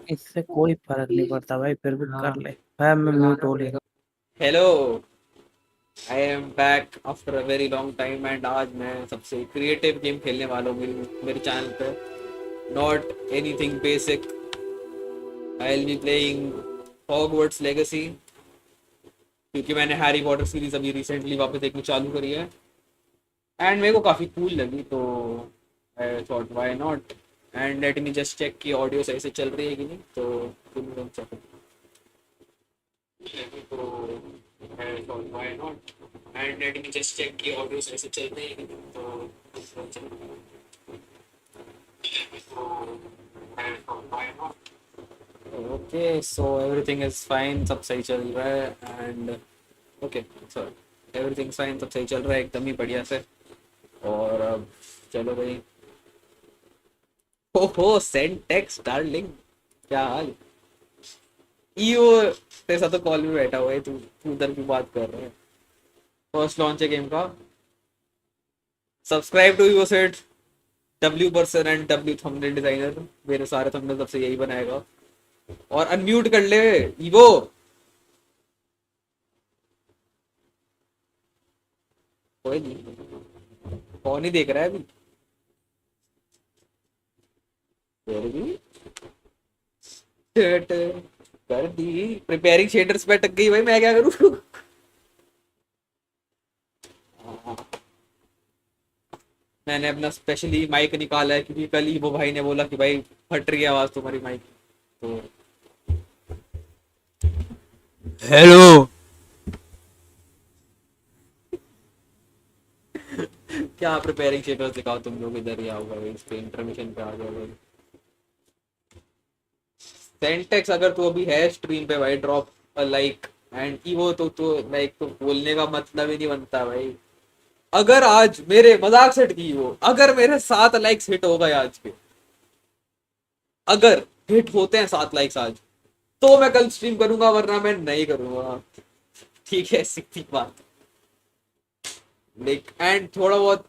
इससे कोई फर्क नहीं पड़ता भाई, फिर भी कर ले भाई। मैं म्यूट हो लेगा। Hello, I am back after a very long time and आज मैं सबसे क्रिएटिव गेम खेलने वाला हूँ मेरे चैनल पे। Not anything basic, I will be playing Hogwarts legacy, क्योंकि मैंने हैरी पॉटर सीरीज अभी रिसेंटली वापस देखनी चालू करी है एंड मेरे को काफ़ी कूल लगी, तो I thought why not. And let me just check कि ऑडियो सही से चल रही है कि नहीं, तो give me one second. तो I thought why not and let me just check कि ऑडियो सही से चल रही है कि नहीं, तो okay so everything is fine, सब सही चल रहा है and okay sorry everything fine, सब सही चल रहा है एकदम ही बढ़िया से। और अब चलो भाई। ओहो सेंड टेक्स्ट डार्लिंग, क्या हाल। ईओ तेरे साथ तो कॉल में बैठा हुआ है, तू तू उधर की बात कर रहे हैं। फर्स्ट लॉन्च है गेम का। Subscribe to your set W person and W thumbnail designer, मेरे सारे थंबनेल सबसे यही बनाएगा। और अनम्यूट कर ले ईवो। कोई नहीं, कौन ही देख रहा है अभी। फिर भी शर्ट कर दी, प्रिपेयरिंग शेडर्स पे अटक गई भाई, मैं क्या करूँ। मैंने अपना स्पेशली माइक निकाला है, क्योंकि कल ही वो भाई ने बोला कि भाई फट रही है आवाज तुम्हारी माइक, तो हेलो। क्या प्रिपेयरिंग शेडर्स दिखाओ तुम लोग, इधर ही आओगे भाई, इस पे इंटरमिशन पे आ जाओगे। सेंटेक्स अगर तू अभी है स्ट्रीम पे भाई, drop a like and evo, तो लाइक तो बोलने का मतलब ही नहीं बनता भाई। अगर आज मेरे मजाक सेट की वो, अगर मेरे 7 लाइक्स हिट हो गए आज के, अगर हिट होते हैं 7 लाइक्स आज, तो मैं कल स्ट्रीम करूंगा, वरना मैं नहीं करूंगा। ठीक है, सीधी बात। लाइक एंड थोड़ा बहुत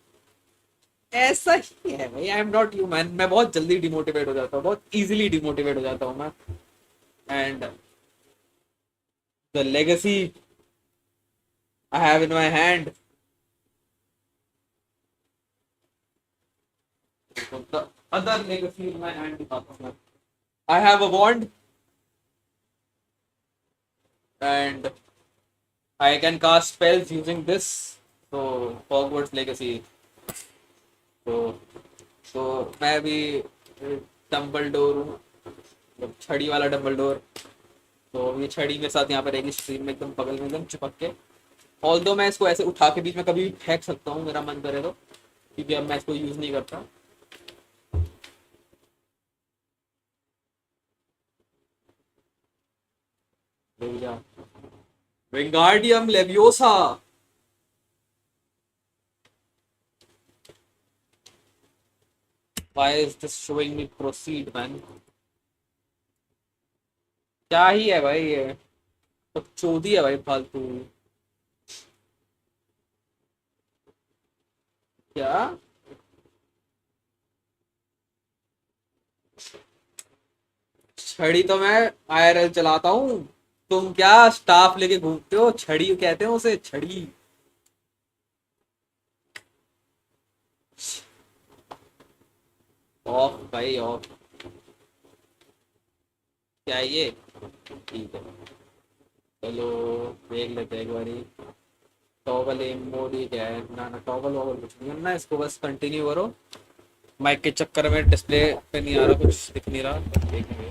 ऐसा ही है भाई, आई एम नॉट यू मैन, मैं बहुत जल्दी डिमोटिवेट हो जाता हूँ, बहुत इजीली डिमोटिवेट हो जाता हूँ मैं। And the legacy I have in my hand, the other legacy in my hand दिखाता हूँ मैं। I have a bond and I can cast spells using this. So Hogwarts Legacy. तो तो मैं भी डम्बलडोर हूँ, मतलब छड़ी वाला डम्बलडोर। तो ये छड़ी मेरे साथ यहाँ पर रहेगी स्ट्रीम में, एकदम बगल में, एकदम चिपक के। ऑल्दो मैं इसको ऐसे उठा के बीच में कभी भी फेंक सकता हूँ, मेरा मन करे तो, क्योंकि अब मैं इसको यूज नहीं करता। Wingardium leviosa. Why is this showing me proceed man? क्या ही है भाई ये, तो चोदी है भाई फालतू। क्या छड़ी तो मैं आईआरएल चलाता हूँ, तुम क्या स्टाफ लेके घूमते हो, छड़ी कहते हैं उसे, छड़ी। ऑफ भाई ऑफ। क्या है ये, ठीक है चलो देख लेते हैं एक बारी। टॉगल एम मोड ये क्या है, ना ना टॉगल वॉगल कुछ नहीं करना, इसको बस कंटिन्यू करो। माइक के चक्कर में डिस्प्ले पे नहीं आ रहा, कुछ दिख नहीं रहा, देखेंगे।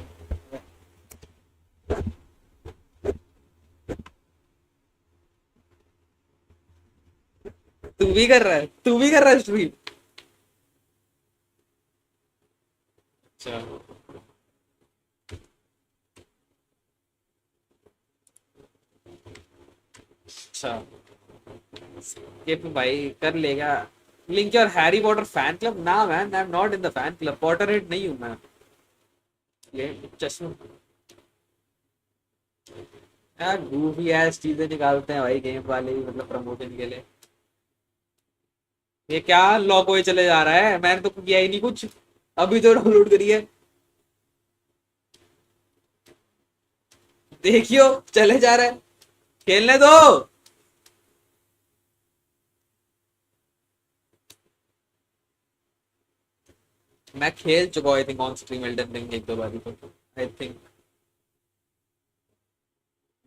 तू भी कर रहा है, तू भी कर रहा है स्ट्रीम। अच्छा अच्छा, ये भाई कर लेगा। Link your Harry Potter fan club ना man, I am not in the fan club, Potter head नहीं हूँ मैं। ये चश्मा यार, गूफी एस चीजें निकालते हैं भाई गेम वाले ही, मतलब प्रमोशन के लिए। ये क्या लॉक हुए चले जा रहा है, मैंने तो किया ही नहीं कुछ, अभी तो डाउनलोड करी है। देखियो चले जा रहे हैं, खेलने दो। मैं खेल चुका I think on stream Elden ring एक दो बार तो आई थिंक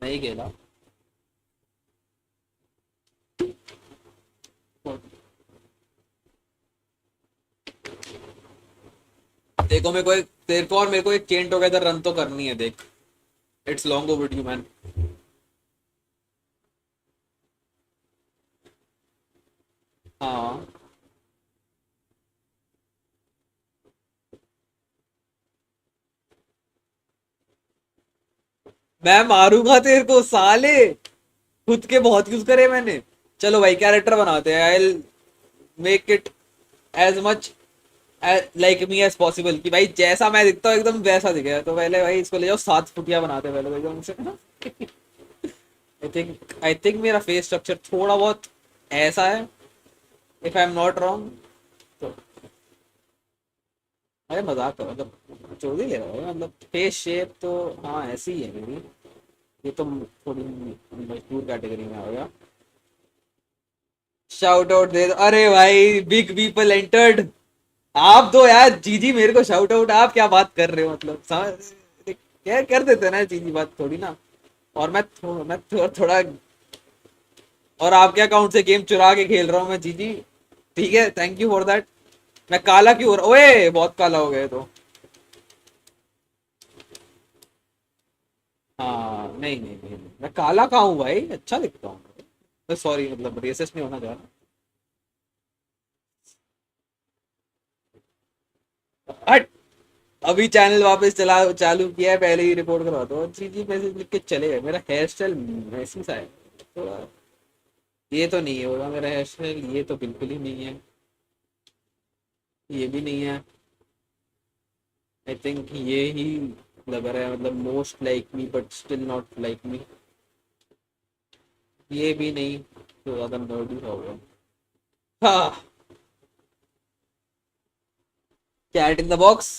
नहीं खेला। देखो मेरे को एक तेरे को और मेरे को एक चेन टुगेदर रन तो करनी है देख। It's long overdue man. हाँ मैं मारूंगा तेरे को साले, खुद के बहुत यूज करे मैंने। चलो भाई कैरेक्टर बनाते हैं, I make it as much like me as possible कि भाई जैसा मैं दिखता हूँ एकदम वैसा दिखे। तो पहले भाई इसको ले जाओ 7 फुटिया बनाते हैं पहले तो एकदम से। आई थिंक मेरा फेस स्ट्रक्चर थोड़ा बहुत ऐसा है, if I am not wrong तो। अरे मजाक करो, मतलब जो भी ले रहा हूँ मतलब फेस शेप तो हाँ ऐसी ही है मेरी। ये तो थोड़ी मजबूर कैटेगरी में आ गया। शाउट आउट दे दो, अरे भाई बिग पीपल एंटर्ड। आप दो यार जीजी मेरे को शाउट आउट, आप क्या बात कर रहे हो मतलब समझ क्या कर देते ना जीजी बात थोड़ी ना। और मैं थोड़ा और आपके अकाउंट से गेम चुरा के खेल रहा हूँ मैं जीजी। ठीक है थैंक यू फॉर दैट। मैं काला क्यों हो रहा, ओए बहुत काला हो गए तो। हाँ नहीं नहीं नहीं, नहीं। मैं काला कहाँ हूँ भाई, अच्छा दिखता हूँ। सॉरी मतलब रेसिस्ट नहीं होना चाह रहा। हट। अभी चैनल वापस चला चालू किया है, पहले ही रिपोर्ट करवा दो। जी जी मैसेज लिख के चले गए। मेरा हेयर स्टाइल ऐसी सा है थोड़ा। ये तो नहीं है होगा मेरा हेयर स्टाइल, ये तो बिल्कुल ही नहीं है, ये भी नहीं है। आई थिंक ये ही लग रहा है मतलब most like me but still not like me. ये भी नहीं तो ज्यादा नर्डी होगा। हाँ कैट इन द बॉक्स।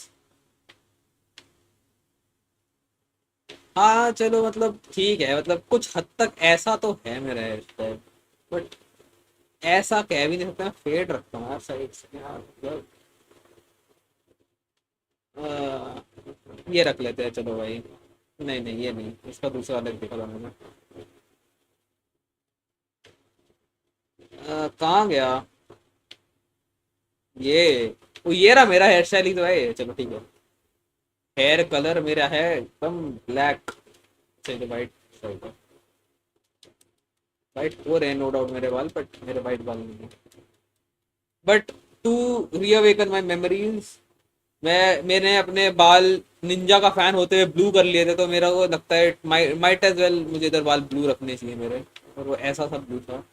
हाँ चलो मतलब ठीक है, मतलब कुछ हद तक ऐसा तो है मेरा हेयर स्टाइल, बट ऐसा कह भी नहीं सकता। मैं फेड रखता हूँ यार साइड से यार मतलब। ये रख लेते हैं चलो भाई। नहीं नहीं ये नहीं, इसका दूसरा अलग देखा था मैंने। कहाँ गया ये। ये रहा मेरा हेयर स्टाइल ही तो है ये। चलो ठीक है। हेयर कलर मेरा है एकदम ब्लैक से वाइट। वाइट हो रहे हैं नो डाउट मेरे बाल, बट मेरे वाइट बाल नहीं है। बट टू रीअवेकन माई मेमोरीज, मैंने अपने बाल निंजा का फैन होते हुए ब्लू कर लिए थे, तो मेरा वो लगता है माइट एज वेल मुझे इधर बाल ब्लू रखने चाहिए मेरे। और वो ऐसा सा ब्लू था,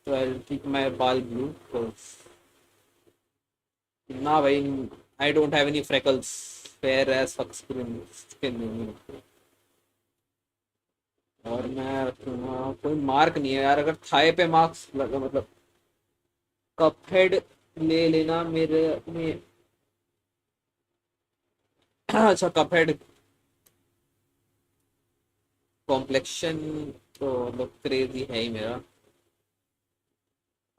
तो आई कीप माई बाल ब्लू। ना भाई, I don't have any freckles, fair as fuck skin. और मैं रखूंगा कोई मार्क नहीं है यार, अगर थाई पे मार्क्स लगा मतलब कप हेड ले लेना मेरे में। अच्छा कप हेड कॉम्प्लेक्शन तो मतलब क्रेजी है ही मेरा।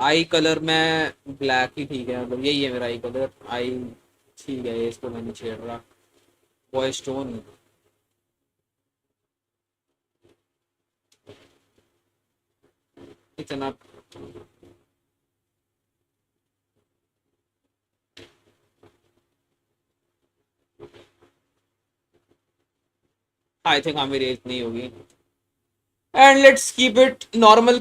आई कलर में ब्लैक ही ठीक है, मतलब यही है मेरा आई कलर। आई ठीक है, इसको मैं नहीं छेड़ रहा। बॉय स्टोन इतना। आई थिंक हाँ मेरी एज नहीं होगी। And let's keep it normal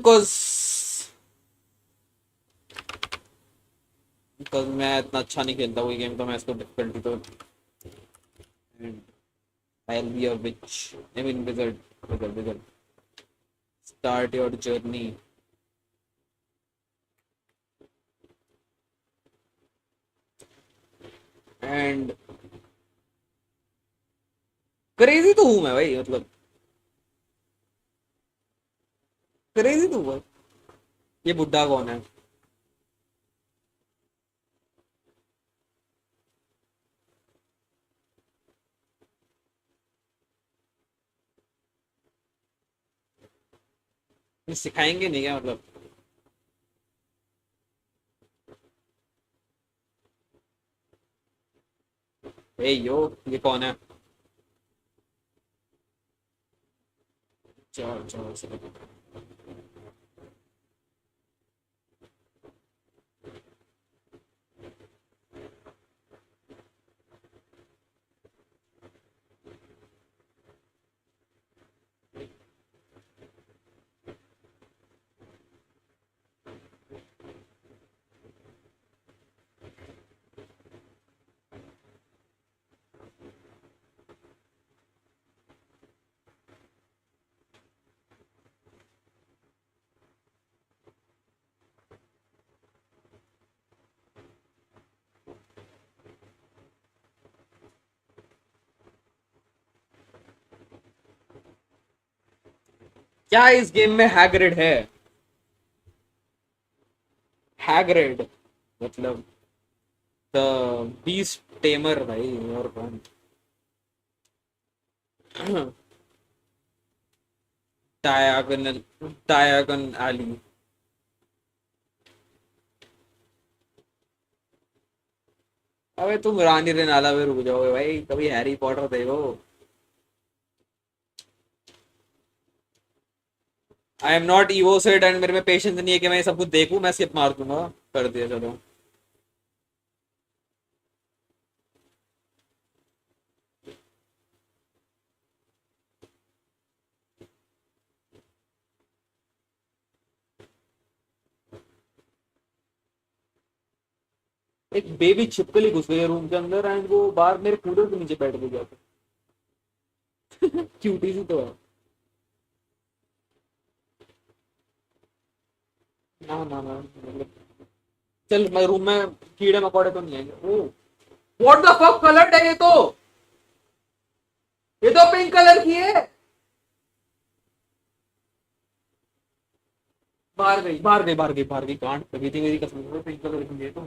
because मैं इतना अच्छा नहीं खेलता कोई गेम, तो मैं इसको डिफिकल्टी तो I'll be a witch. I mean wizard. Start your journey. And crazy तो हूँ मैं भाई, मतलब क्रेजी तो हूँ। ये बुड्ढा कौन है। ये सिखाएंगे नहीं क्या मतलब? ए यो, ये कौन है? चलो चलो चलो। क्या इस गेम में हैग्रिड है? हैग्रिड मतलब द बीस्ट टेमर भाई, और कौन? Diagonal, Diagon Alley. अबे तुम रानी रेनाला में रुक जाओगे भाई, कभी हैरी पॉटर देखो। आई am not evo said and मेरे में पेशेंस नहीं है कि मैं ये सब कुछ देखूं, मैं स्किप मार दूंगा। कर दिया चलो। एक बेबी छिपकली घुस गई है रूम के अंदर एंड वो बाहर मेरे कूलर के नीचे बैठ गई जाके। क्यूटी सी तो है। ना ना ना मतलब, चल मैं रूम में कीड़े मकोड़े तो नहीं आएंगे। Oh what the fuck colour है ये तो पिंक कलर की है। बाहर गई बाहर गई बाहर गई बाहर गई, गांड लगी थी मेरी कसम से, पिंक कलर की है तो।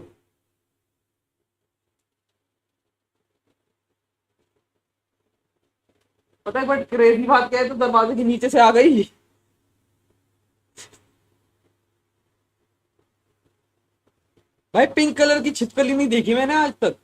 पता है बट क्रेजी बात क्या है, तो दरवाजे के नीचे से आ गई। भाई पिंक कलर की छिपकली नहीं देखी मैंने आज तक।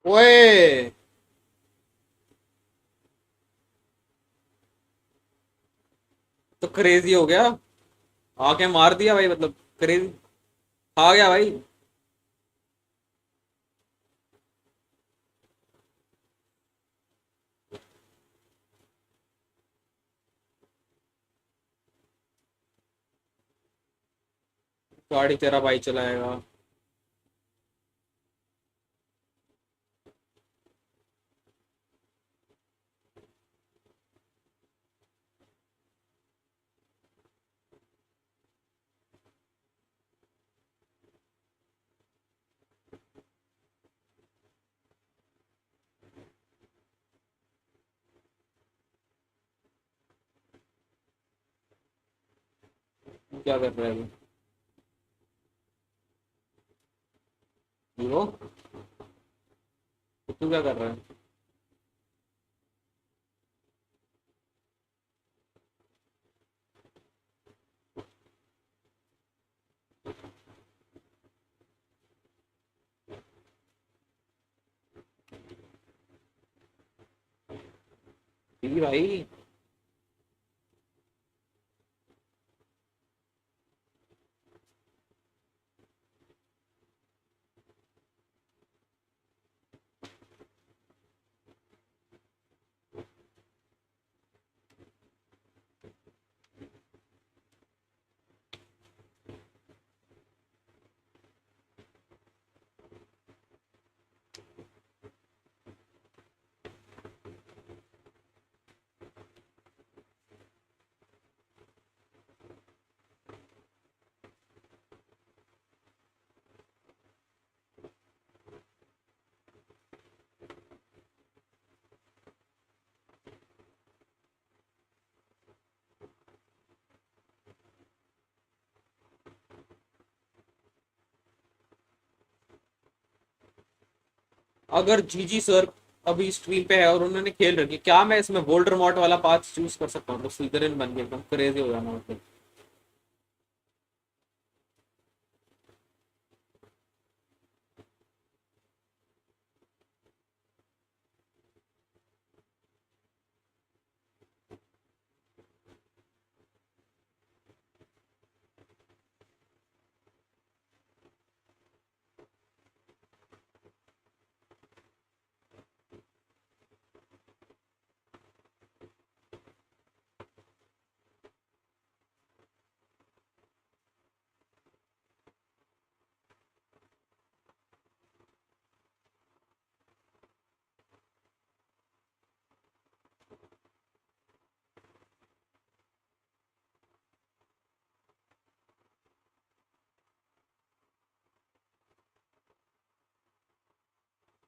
ओए तो क्रेजी हो गया, आके मार दिया भाई, मतलब क्रेजी आ गया भाई। गाड़ी तेरा भाई चलाएगा। क्या कर रहा है अभी? वो तू क्या कर रहा है? ठीक भाई। अगर जीजी सर अभी स्ट्रीम पे है और उन्होंने खेल रखी, क्या मैं इसमें वोल्डरमॉर्ट वाला पाथ चूज कर सकता हूँ? तो स्लीदरिन बन गया, एकदम क्रेजी हो जाना मतलब।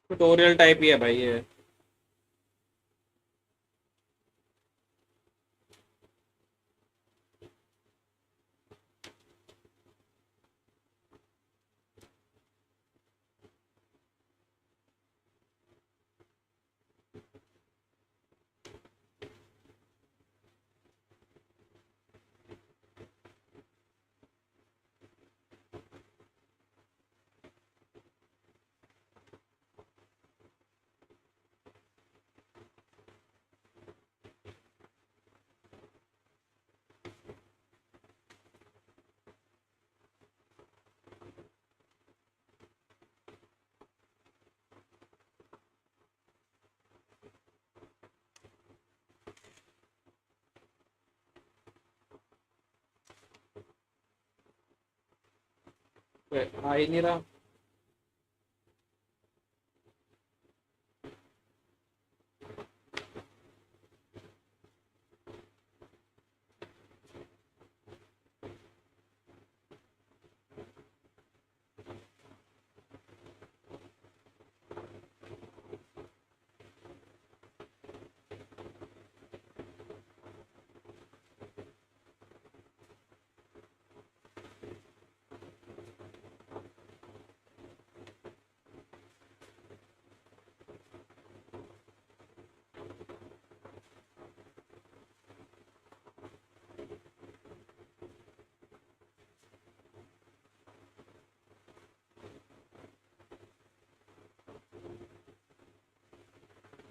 ट्यूटोरियल टाइप ही है भाई ये। आ ही नहीं रहा।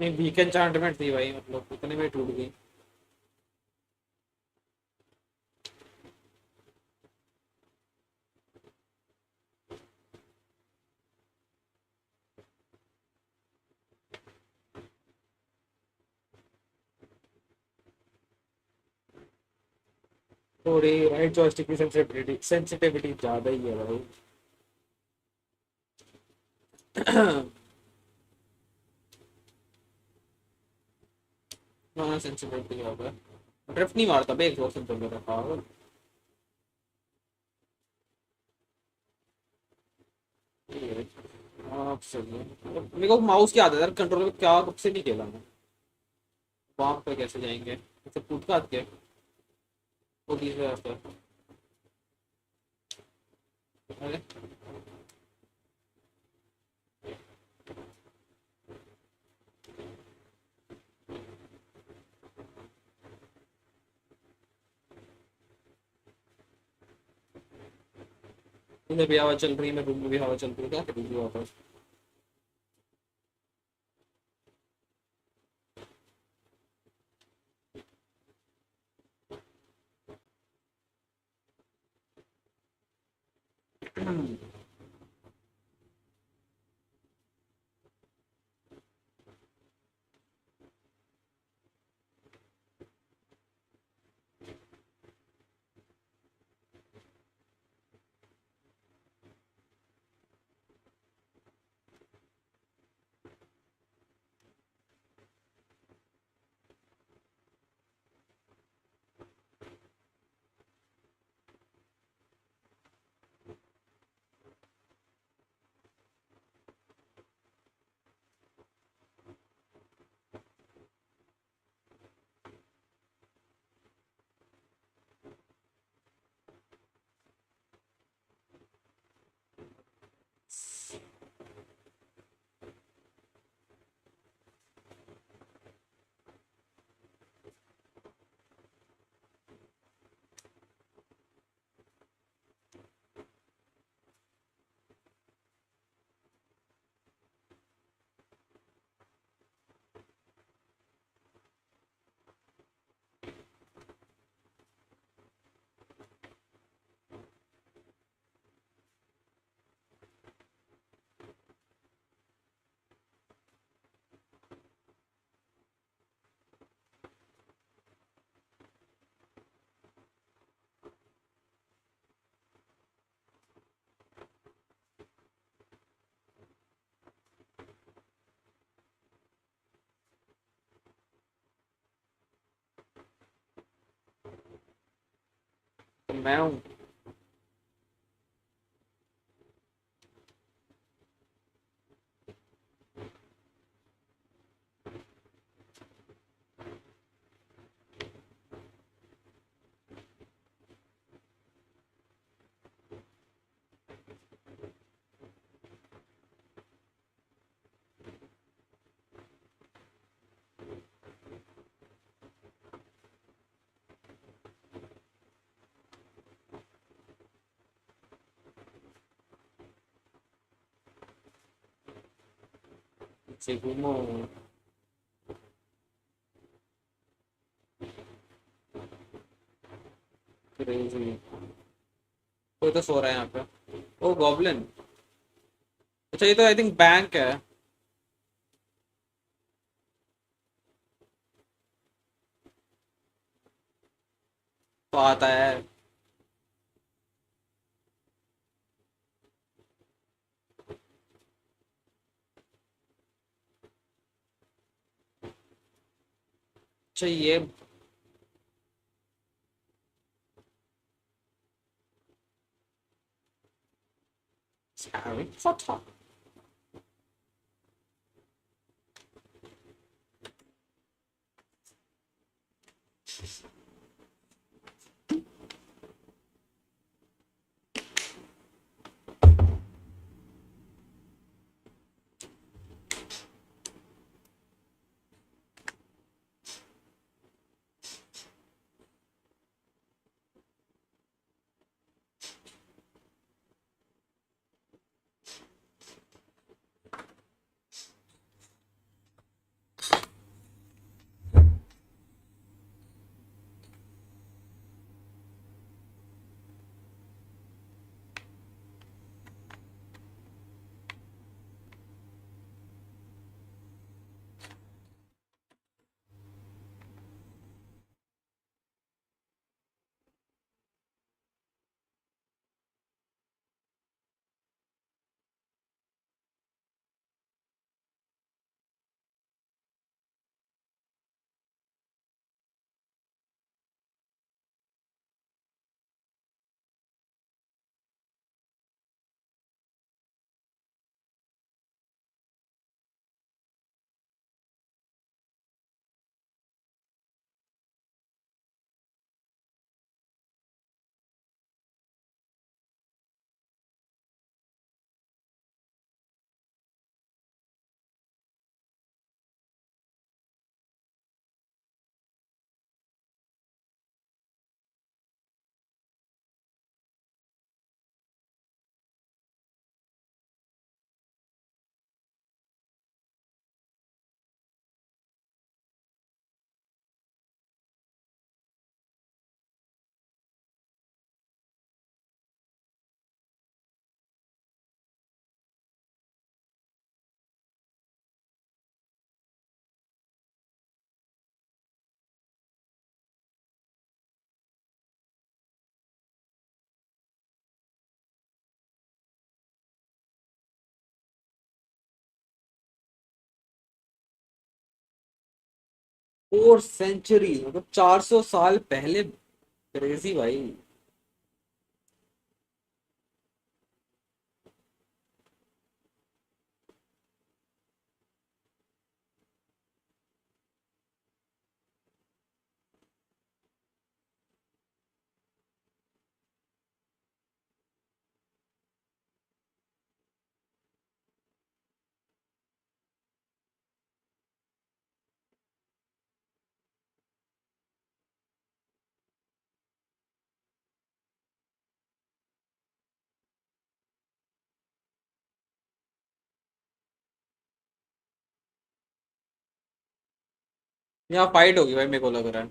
नहीं, वीकेंड एन्चांटमेंट थी भाई, मतलब इतने में टूट गई। थोड़ी राइट जॉयस्टिक की सेंसिटिविटी ज्यादा ही है भाई। हाँ सेंसिटिविटी ज्यादा है। ड्रिफ्ट नहीं मारता बे, एग्जॉस्ट तो मेरा पागल। हाँ सही है। मेरे को माउस की आदत है यार, कंट्रोलर क्या कब से नहीं खेला मैं। वहां पे कैसे जाएंगे? अच्छा फुटपाथ के वो किस रास्ते? अरे इधर भी हवा चल रही है, मैं रूम में भी हवा चल रही है, क्या करूँगी वापस। तो मैं हूँ। से घूमो। क्रेजी। कोई तो सो रहा है यहाँ पे। ओ गॉब्लिन। अच्छा ये तो आई थिंक बैंक है। तो आता है। अच्छा ये हैरी पॉटर। 4 सेंचुरी मतलब 400 साल पहले। क्रेजी भाई। यहाँ फाइट होगी भाई, मेरे को लग रहा है।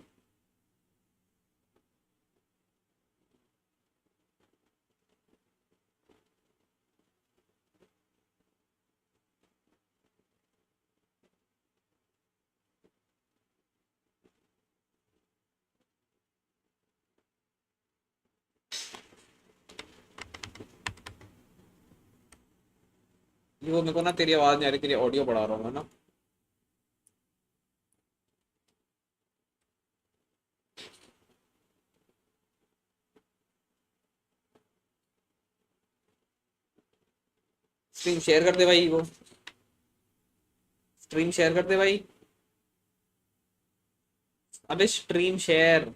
ये वो मेरे को ना तेरी आवाज नहीं आ रही, तेरी ऑडियो बढ़ा रहा हूँ मैं ना। स्ट्रीम शेयर कर दे भाई वो। स्ट्रीम शेयर कर दे भाई। अबे स्ट्रीम शेयर।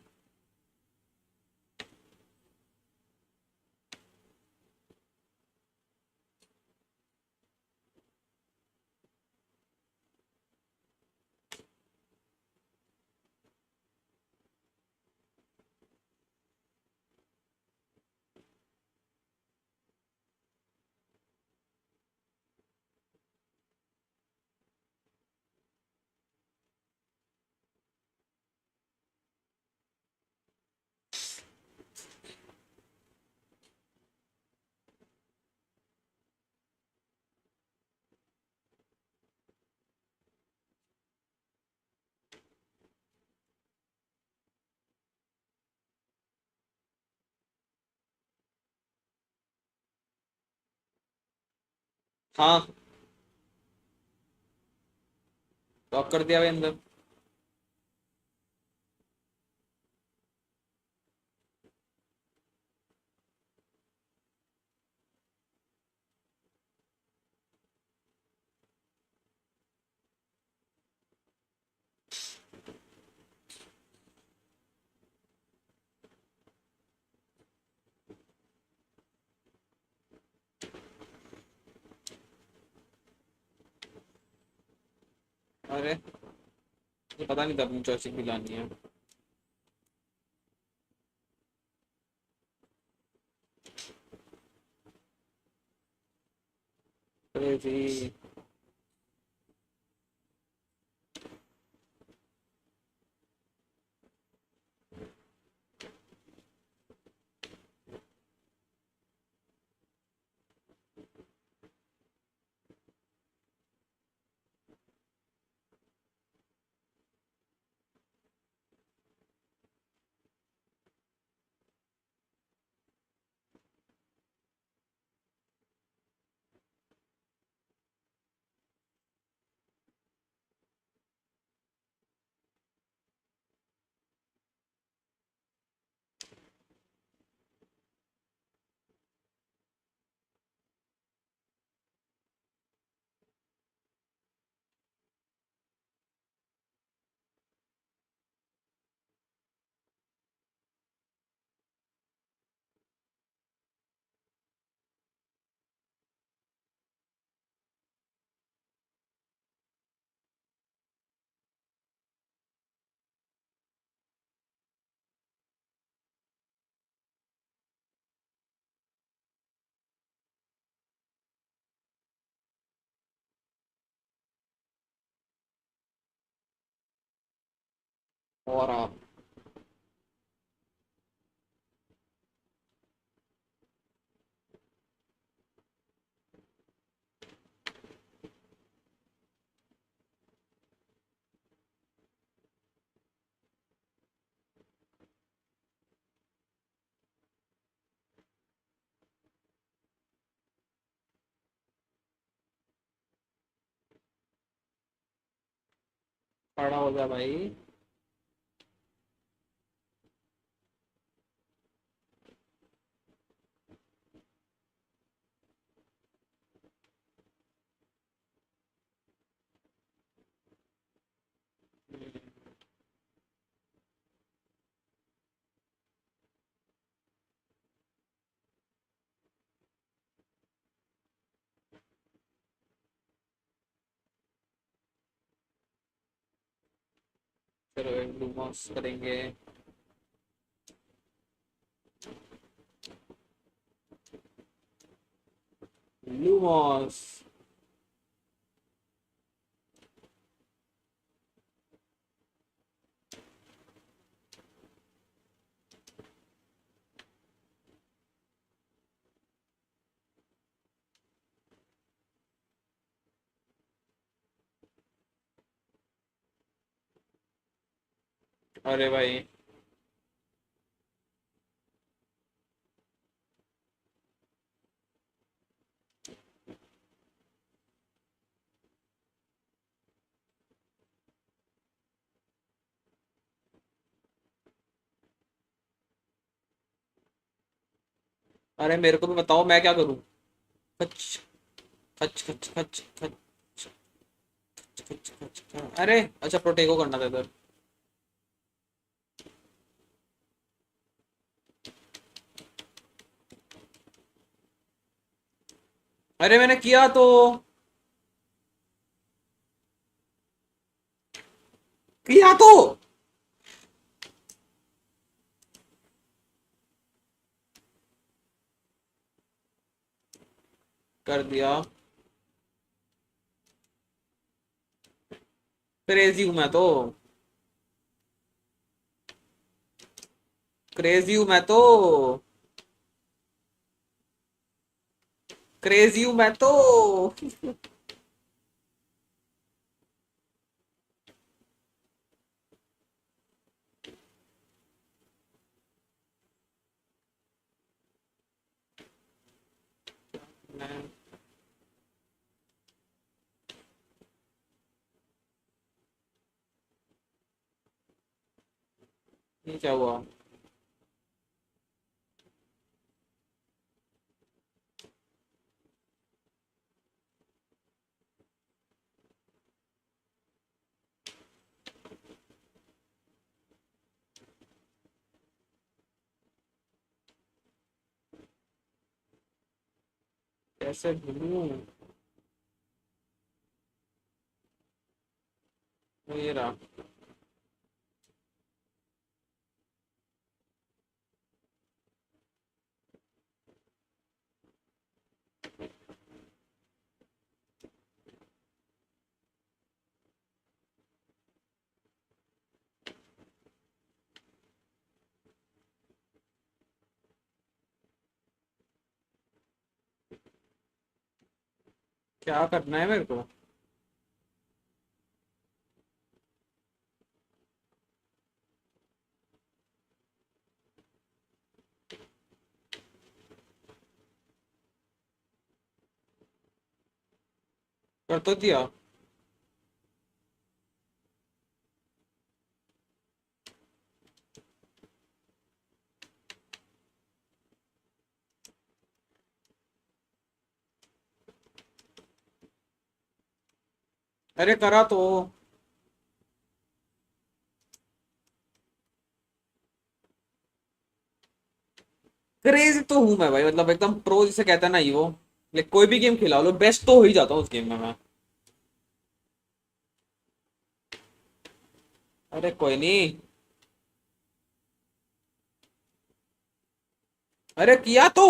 हाँ, लॉक कर दिया भाई अंदर। अरे मुझे पता नहीं था अपनी चॉइसिंग भी लानी है। अरे जी। और आप। खड़ा हो जा भाई। फिर लूमॉस करेंगे। लूमॉस। अरे भाई अरे मेरे को भी बताओ मैं क्या करूं। खच खच खच खच खच खच खच खच। अरे अच्छा प्रोटेगो करना था इधर। अरे मैंने किया तो। किया तो। कर दिया। क्रेजी हूं मैं तो। क्रेजी हूं मैं तो। क्रेजी हूं मैं तो। मैं- ये क्या हुआ। कैसे भूलूं। ये रहा। क्या करना है मेरे को। कर तो दिया। अरे करा तो। क्रेज तो हूं मैं भाई, मतलब एकदम प्रो जिसे कहता है ना ये वो। लाइक कोई भी गेम खिला लो बेस्ट तो हो ही जाता हूँ उस गेम में मैं। अरे कोई नहीं। अरे किया तो।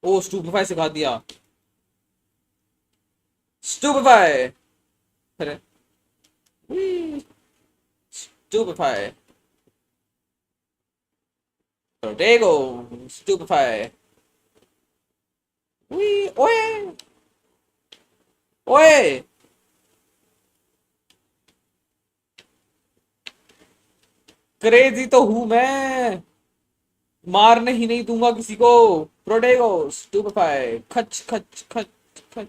ओ स्टूपिफाई सिखा दिया। स्टूपिफाई। अरे स्टूपिफाई। प्रोटेगो। स्टूपिफाई। ओए। ओए। क्रेजी तो हूं मैं। मारने ही नहीं दूंगा किसी को। प्रोटेगो। स्टूपिफाई। खच खच खच खच।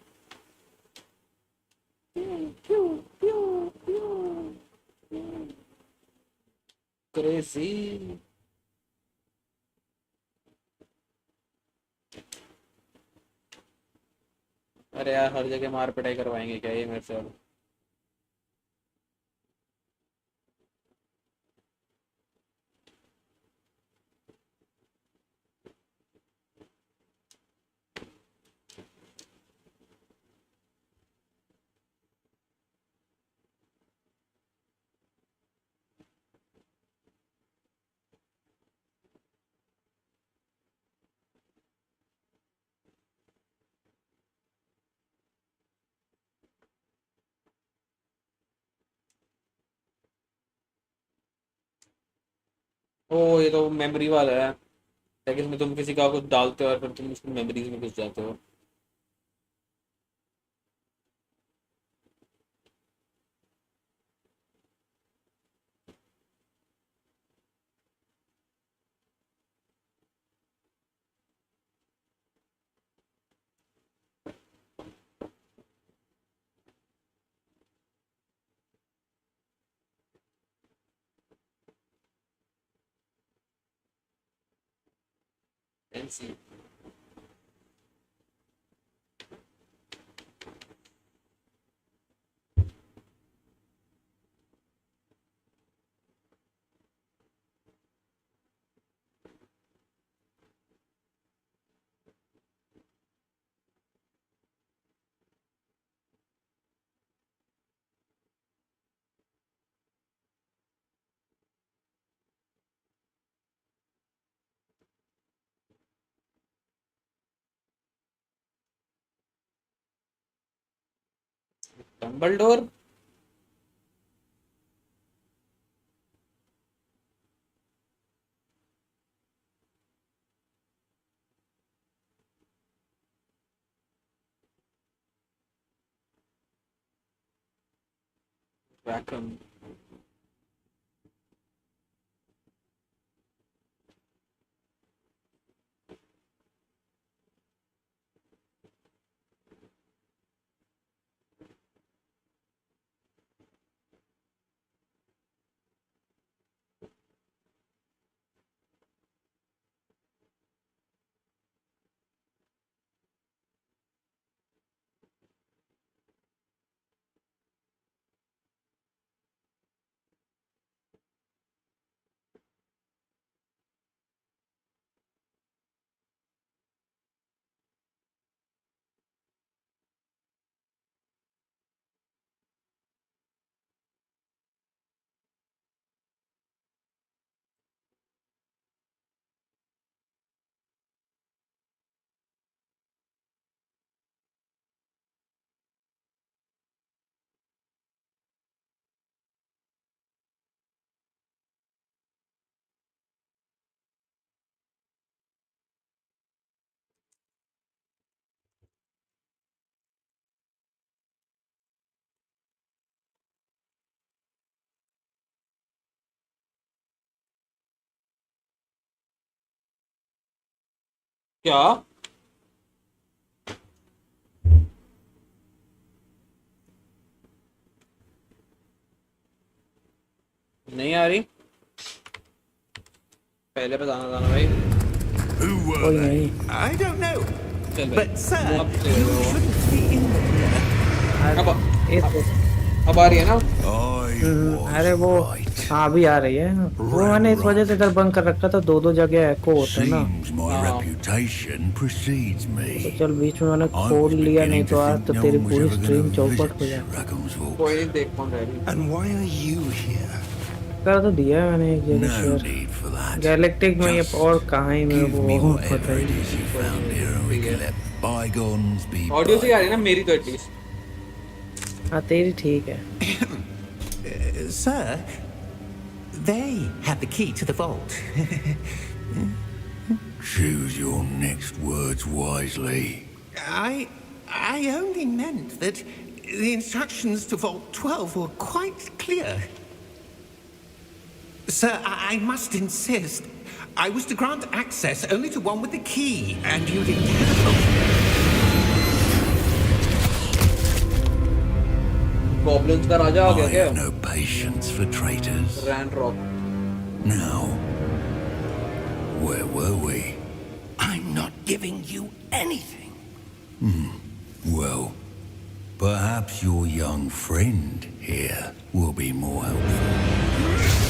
क्रेजी। अरे यार हर जगह मार पिटाई करवाएंगे क्या ये मेरे से अब। ओ ये तो मेमोरी वाला है, लेकिन इसमें तुम किसी का कुछ डालते हो और फिर तुम उसकी मेमोरीज में घुस जाते हो। NC Dumbledore. वैकम। क्या? नहीं आ रही? पहले बताना था ना भाई। Who were कोई they? नहीं। I don't know. चल भाई, But sir, अब से you वो- shouldn't be in here. अब ये तो अब आ रही है ना? I अरे was वो right. हाँ अभी आ रही है। वो मैंने इस वजह से इधर बंद कर रखा था, दो जगह एको होता है ना। Seems my Oh. reputation precedes तो me. चल बीच में मैंने I खोल was लिया, नहीं beginning तो to आज think तो no तेरी one was पूरी ever स्ट्रीम going to चौपट हो visit जाती। Rackham's Vault. कोई नहीं, देख कौन रह रही। And why are you here? कर तो दिया है मैंने एक जगह No share. need for that. Galactic में ये Just और कहाँ ही मेरे give को me वो whatever पता ही it is you found here, and we can let bygones be audio से आ रही है ना bygones. मेरी तो एटलीस्ट। नहीं। हाँ तेरी ठीक है। Sir, they have the key to the vault. Choose your next words wisely. I only meant that the instructions to Vault 12 were quite clear. Sir, I must insist. I was to grant access only to one with the key, and you didn't. Goblins का राजा आ गया I क्या? have no patience for traitors. Rand Rock. Now, where were we? I'm not giving you anything. Well, perhaps your young friend here will be more helpful.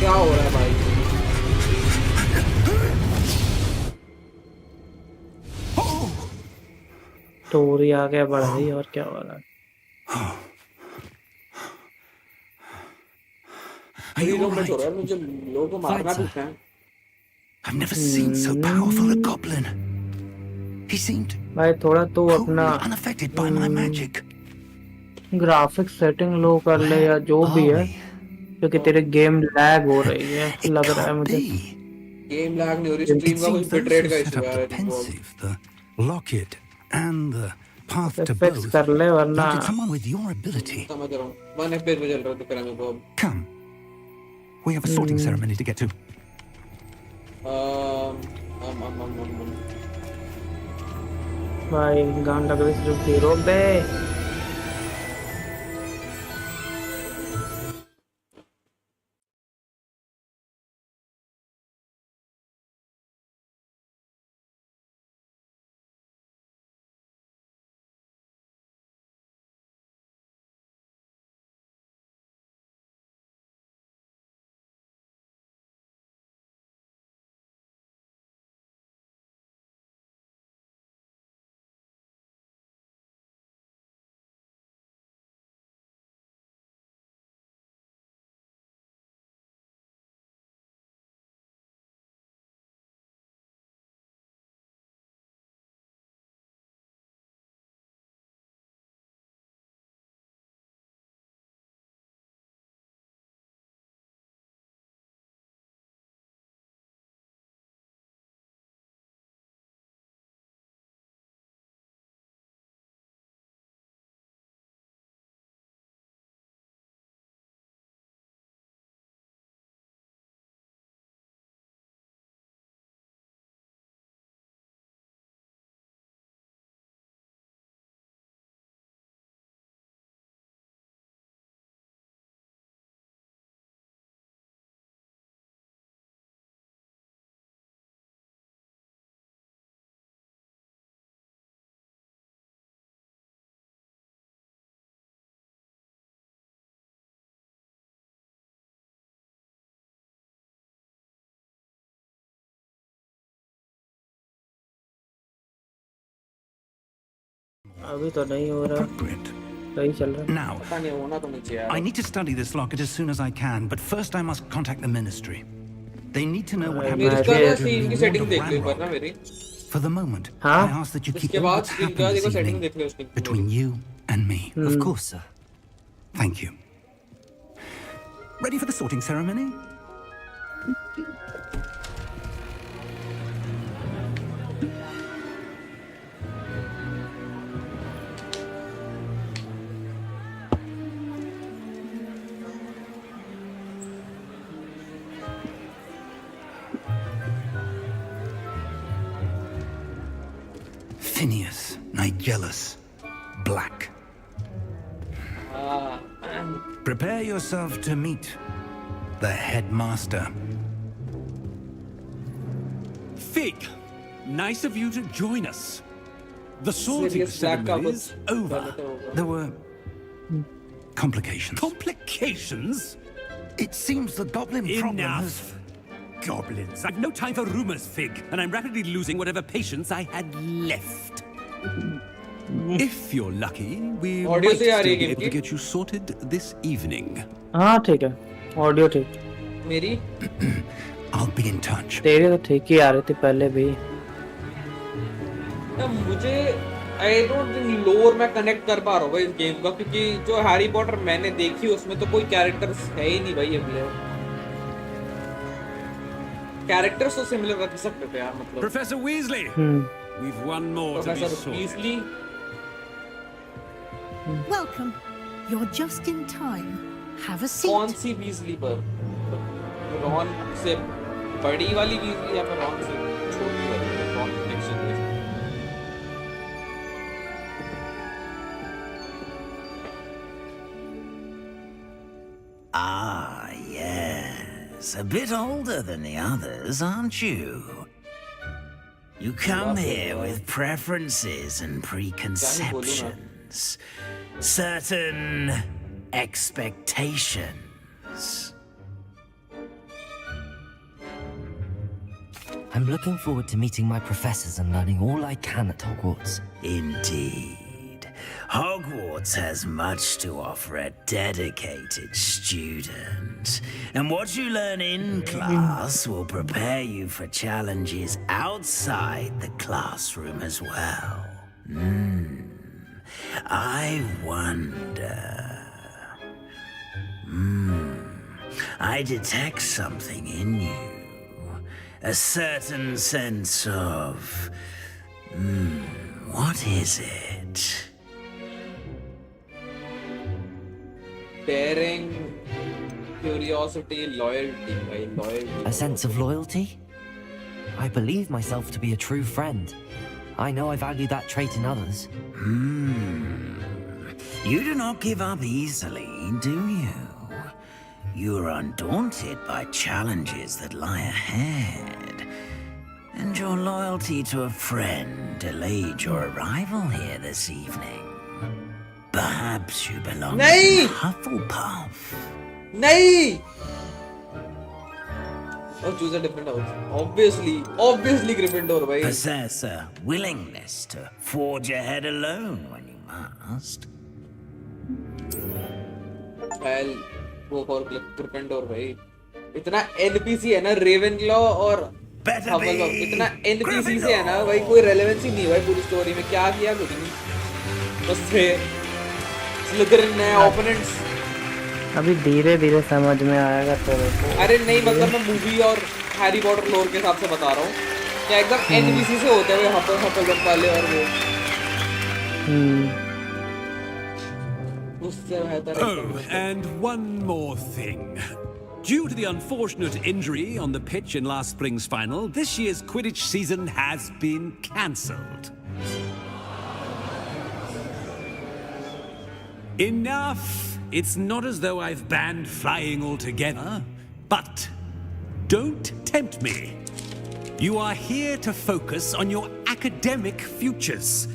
क्या हो रहा है भाई? Story आगे बढ़ रही है और क्या हो रहा है? Are you लोग all में छोड़ right? रहा है, मुझे लोगों को मारना भी है। I've never seen so powerful a goblin. He seemed भाई थोड़ा तो अपना wholly unaffected by my magic. Graphics setting low कर ले या जो भी Are है, we? क्योंकि तेरे गेम लैग हो रही है It लग रहा है can't मुझे। be. गेम लैग नहीं हो रही, It स्ट्रीम का कुछ seems those बिटरेट who का set इशू up है the I think. pensive, the locket, and the path to fix both कर ले वरना wanted someone with your ability. समझ रहा हूँ, 1 FPS पे चल रहा है तो मेरे को। Come, we have a sorting ceremony to get to. भाई गान लग रही है, रोक दे। अभी तो नहीं हो रहा, Appropriate. सही चल रहा है। Now, पता नहीं होना तो मुझे यार। I need to study this locket as soon as I can, but first I must contact the ministry. They need to know what happened मेरी to इसका the स्क्रीन की ward सेटिंग of देख लो एक बार ना Ramrock. मेरी। For the moment, Huh? I ask that you keep उसके all बाद that's screen happened का this देखो सेटिंग evening देख लो उसकी। between you and me. Of course, sir. Thank you. Ready for the sorting ceremony? Phineas, Nigellus, Black. Prepare yourself to meet the headmaster. Fig, nice of you to join us. The sorting Serious black ceremony cover. is over. There were complications. Complications? It seems the goblin problem has... Enough. Goblins. I've no time for rumors, Fig, and I'm rapidly losing whatever patience I had left. If you're lucky, we Audio might से आ still रही है be game able to की? get you sorted this evening. हाँ ठीक है, audio ठीक, मेरी I'll be in touch. तेरे तो ठीक ही आ रही थी पहले भी। ना मुझे आई डोंट थिंक लोर मैं कनेक्ट कर पा रहा हूँ इस गेम का, क्योंकि जो हैरी पॉटर मैंने देखी उसमें तो कोई कैरेक्टर्स है ही नहीं भाई। अगले कैरेक्टर्स तो सिमिलर रख सकते थे यार, मतलब Professor Weasley, we've one more to be professor sorted. Weasley. Welcome. You're just in time. Have a कौन seat. सी वीजली पर? रॉन से बड़ी वाली वीजली या फिर रॉन से छोटी वाली? Ron protection Weasley. Ah, yes. A bit older than the others, aren't you? You come here with preferences and preconceptions. Certain expectations. I'm looking forward to meeting my professors and learning all I can at Hogwarts. Indeed. Hogwarts has much to offer a dedicated student. And what you learn in class will prepare you for challenges outside the classroom as well. I wonder... I detect something in you. A certain sense of... what is it? Daring, curiosity, loyalty. Right? Loyalty. A sense of loyalty? I believe myself to be a true friend. I know I value that trait in others. You do not give up easily, do you? You are undaunted by challenges that lie ahead. And your loyalty to a friend delayed your arrival here this evening. Perhaps you belong to Hufflepuff. No! Oh, choose a different house. Obviously Gryffindor, bhai. Possess a willingness to forge ahead alone when you must. I'll go for Gryffindor, bhai. इतना NPC है ना Ravenclaw और Hufflepuff. इतना NPC से है ना भाई, कोई रेलेवेंसी नहीं भाई पूरी स्टोरी में. क्या किया कुछ नहीं. बस से Slytherin ने ओपोनेंट्स. अभी धीरे धीरे समझ में आएगा तेरे को. अरे नहीं, मतलब मैं मूवी और हैरी पॉटर लोर के हिसाब से बता रहा हूँ. क्या एकदम NPC से होते हैं Hufflepuff वाले और वो. Oh, and one more thing. Due to the unfortunate injury on the pitch in last spring's final, this year's Quidditch season has been cancelled. Enough! It's not as though I've banned flying altogether, but don't tempt me. You are here to focus on your academic futures.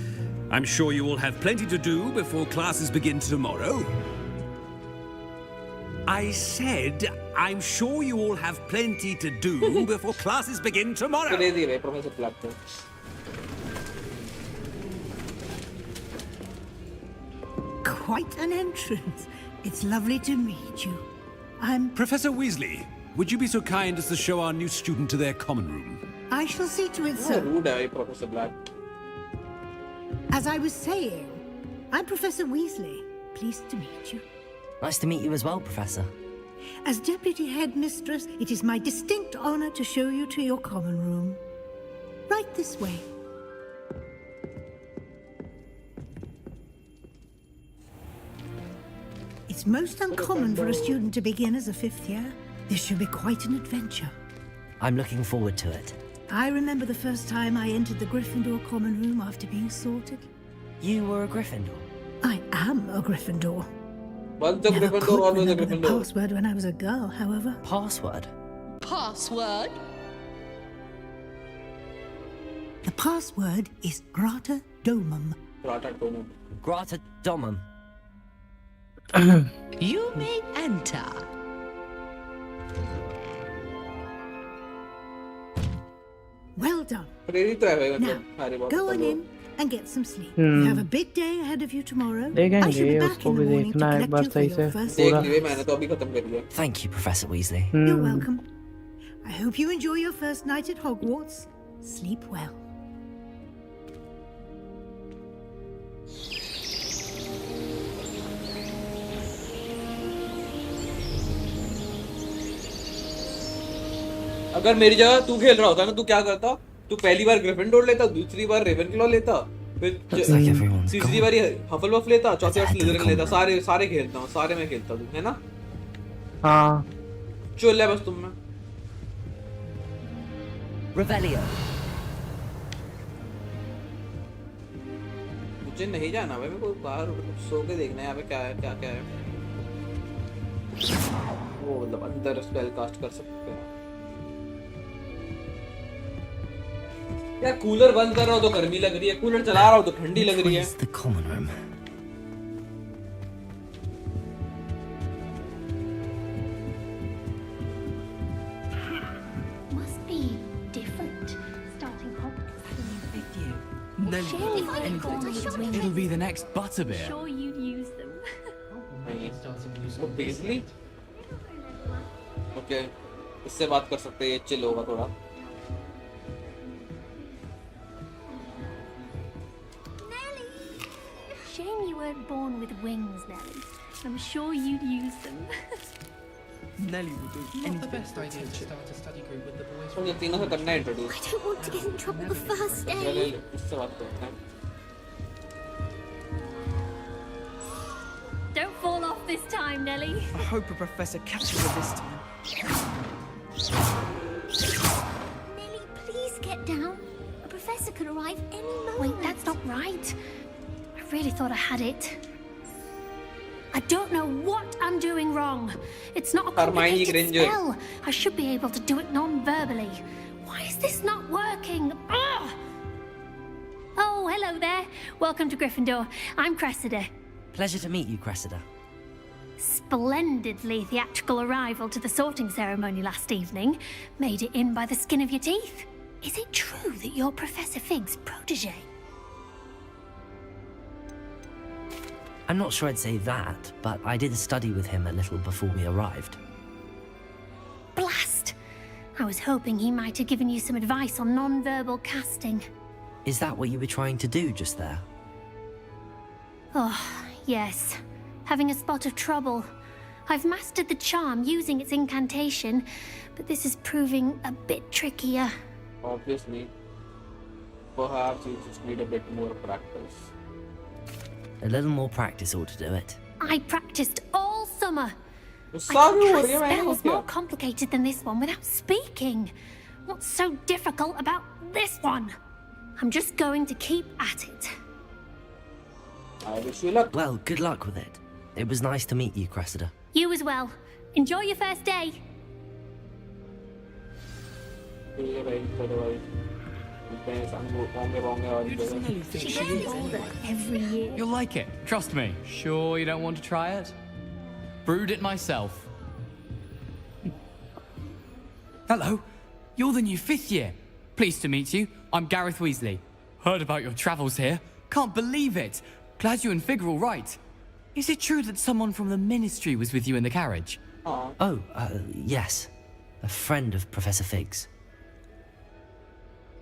I'm sure you all have plenty to do before classes begin tomorrow. I said, I'm sure you all have plenty to do before classes begin tomorrow. Crazy, right, Professor Blackton. Quite an entrance. It's lovely to meet you. I'm... Professor Weasley, would you be so kind as to show our new student to their common room? I shall see to it, Oh, sir. rude है Professor Black. As I was saying, I'm Professor Weasley. Pleased to meet you. Nice to meet you as well, Professor. As Deputy Headmistress, it is my distinct honor to show you to your common room. Right this way. It's most uncommon for a student to begin as a fifth year. This should be quite an adventure. I'm looking forward to it. I remember the first time I entered the Gryffindor common room after being sorted. You were a Gryffindor? I am a Gryffindor. Once a Never Gryffindor, could always a remember the Gryffindor. password when I was a girl, however. Password? Password? The password is Grata Domum. Grata Domum. You may enter. Well done. प्रेरित तो है भाई, Now, मतलब Harry Potter go का on तो. in and get some sleep. You have a big day ahead of you tomorrow. I shall be देखेंगे back उसको in भी the morning to देखना है एक collect बार you for सही your से first देख पूरा. लिए मैंने तो अभी खत्म कर दिया. Thank you, Professor Weasley. You're welcome. I hope you enjoy your first night at Hogwarts. Sleep well. अगर मेरी जगह तू खेल रहा होता ना, तू क्या करता? तू पहली बार ग्रिफिंडोर लेता, दूसरी बार रेवेनक्लॉ लेता, फिर तीसरी बार हफलपफ लेता, चौथी बार स्लिदरिन लेता. सारे खेलता हूँ, सारे में खेलता तू, है ना? हाँ. चल है बस तुम में. Revelio. मुझे नहीं जाना भाई, मेरे को बाहर सो के देखना है यहाँ पे क्या है, क्या है. वो मतलब अंदर स्पेल कास्ट कर सकते हैं. यार कूलर बंद कर रहा हूँ तो गर्मी लग रही है, कूलर चला रहा हूँ तो ठंडी लग रही है. The common room. Must be different. It'll be the next butterbeer. Sure you'd use them. वो Paisley? Okay, इससे बात कर सकते हैं, ये chill होगा थोड़ा. Nelly! Shame you weren't born with wings, Nelly. I'm sure you'd use them. Nelly would do Not the best idea to start a study group with the boys. तो ये तीनों से करना है introduce. I don't want to get in trouble the first day. चले इससे बात करते हैं. Don't fall off this time, Nelly. I hope a professor catches her this time. Nelly, please get down. A professor could arrive any moment. Wait, that's not right. I really thought I had it. I don't know what I'm doing wrong. It's not a complicated spell. I should be able to do it non-verbally. Why is this not working? Ugh! Oh, hello there. Welcome to Gryffindor. I'm Cressida. Pleasure to meet you, Cressida. Splendidly theatrical arrival to the sorting ceremony last evening. Made it in by the skin of your teeth. Is it true that you're Professor Fig's protege? I'm not sure I'd say that, but I did study with him a little before we arrived. Blast! I was hoping he might have given you some advice on non-verbal casting. Is that what you were trying to do just there? Oh, yes. Having a spot of trouble. I've mastered the charm using its incantation, but this is proving a bit trickier. Obviously. Perhaps you just need a bit more practice. A little more practice ought to do it. I practiced all summer. I can cast spells more complicated than this one without speaking. What's so difficult about this one? I'm just going to keep at it. I wish you luck. Well, good luck with it. It was nice to meet you, Cressida. You as well. Enjoy your first day. Who does Nelly think she is anyway? Every year. You'll like it, trust me. Sure you don't want to try it? Brewed it myself. Hello, you're the new 5th year. Pleased to meet you. I'm Gareth Weasley. Heard about your travels here. Can't believe it. Glad you and Fig are all right. Is it true that someone from the Ministry was with you in the carriage? Oh, yes. A friend of Professor Fig's.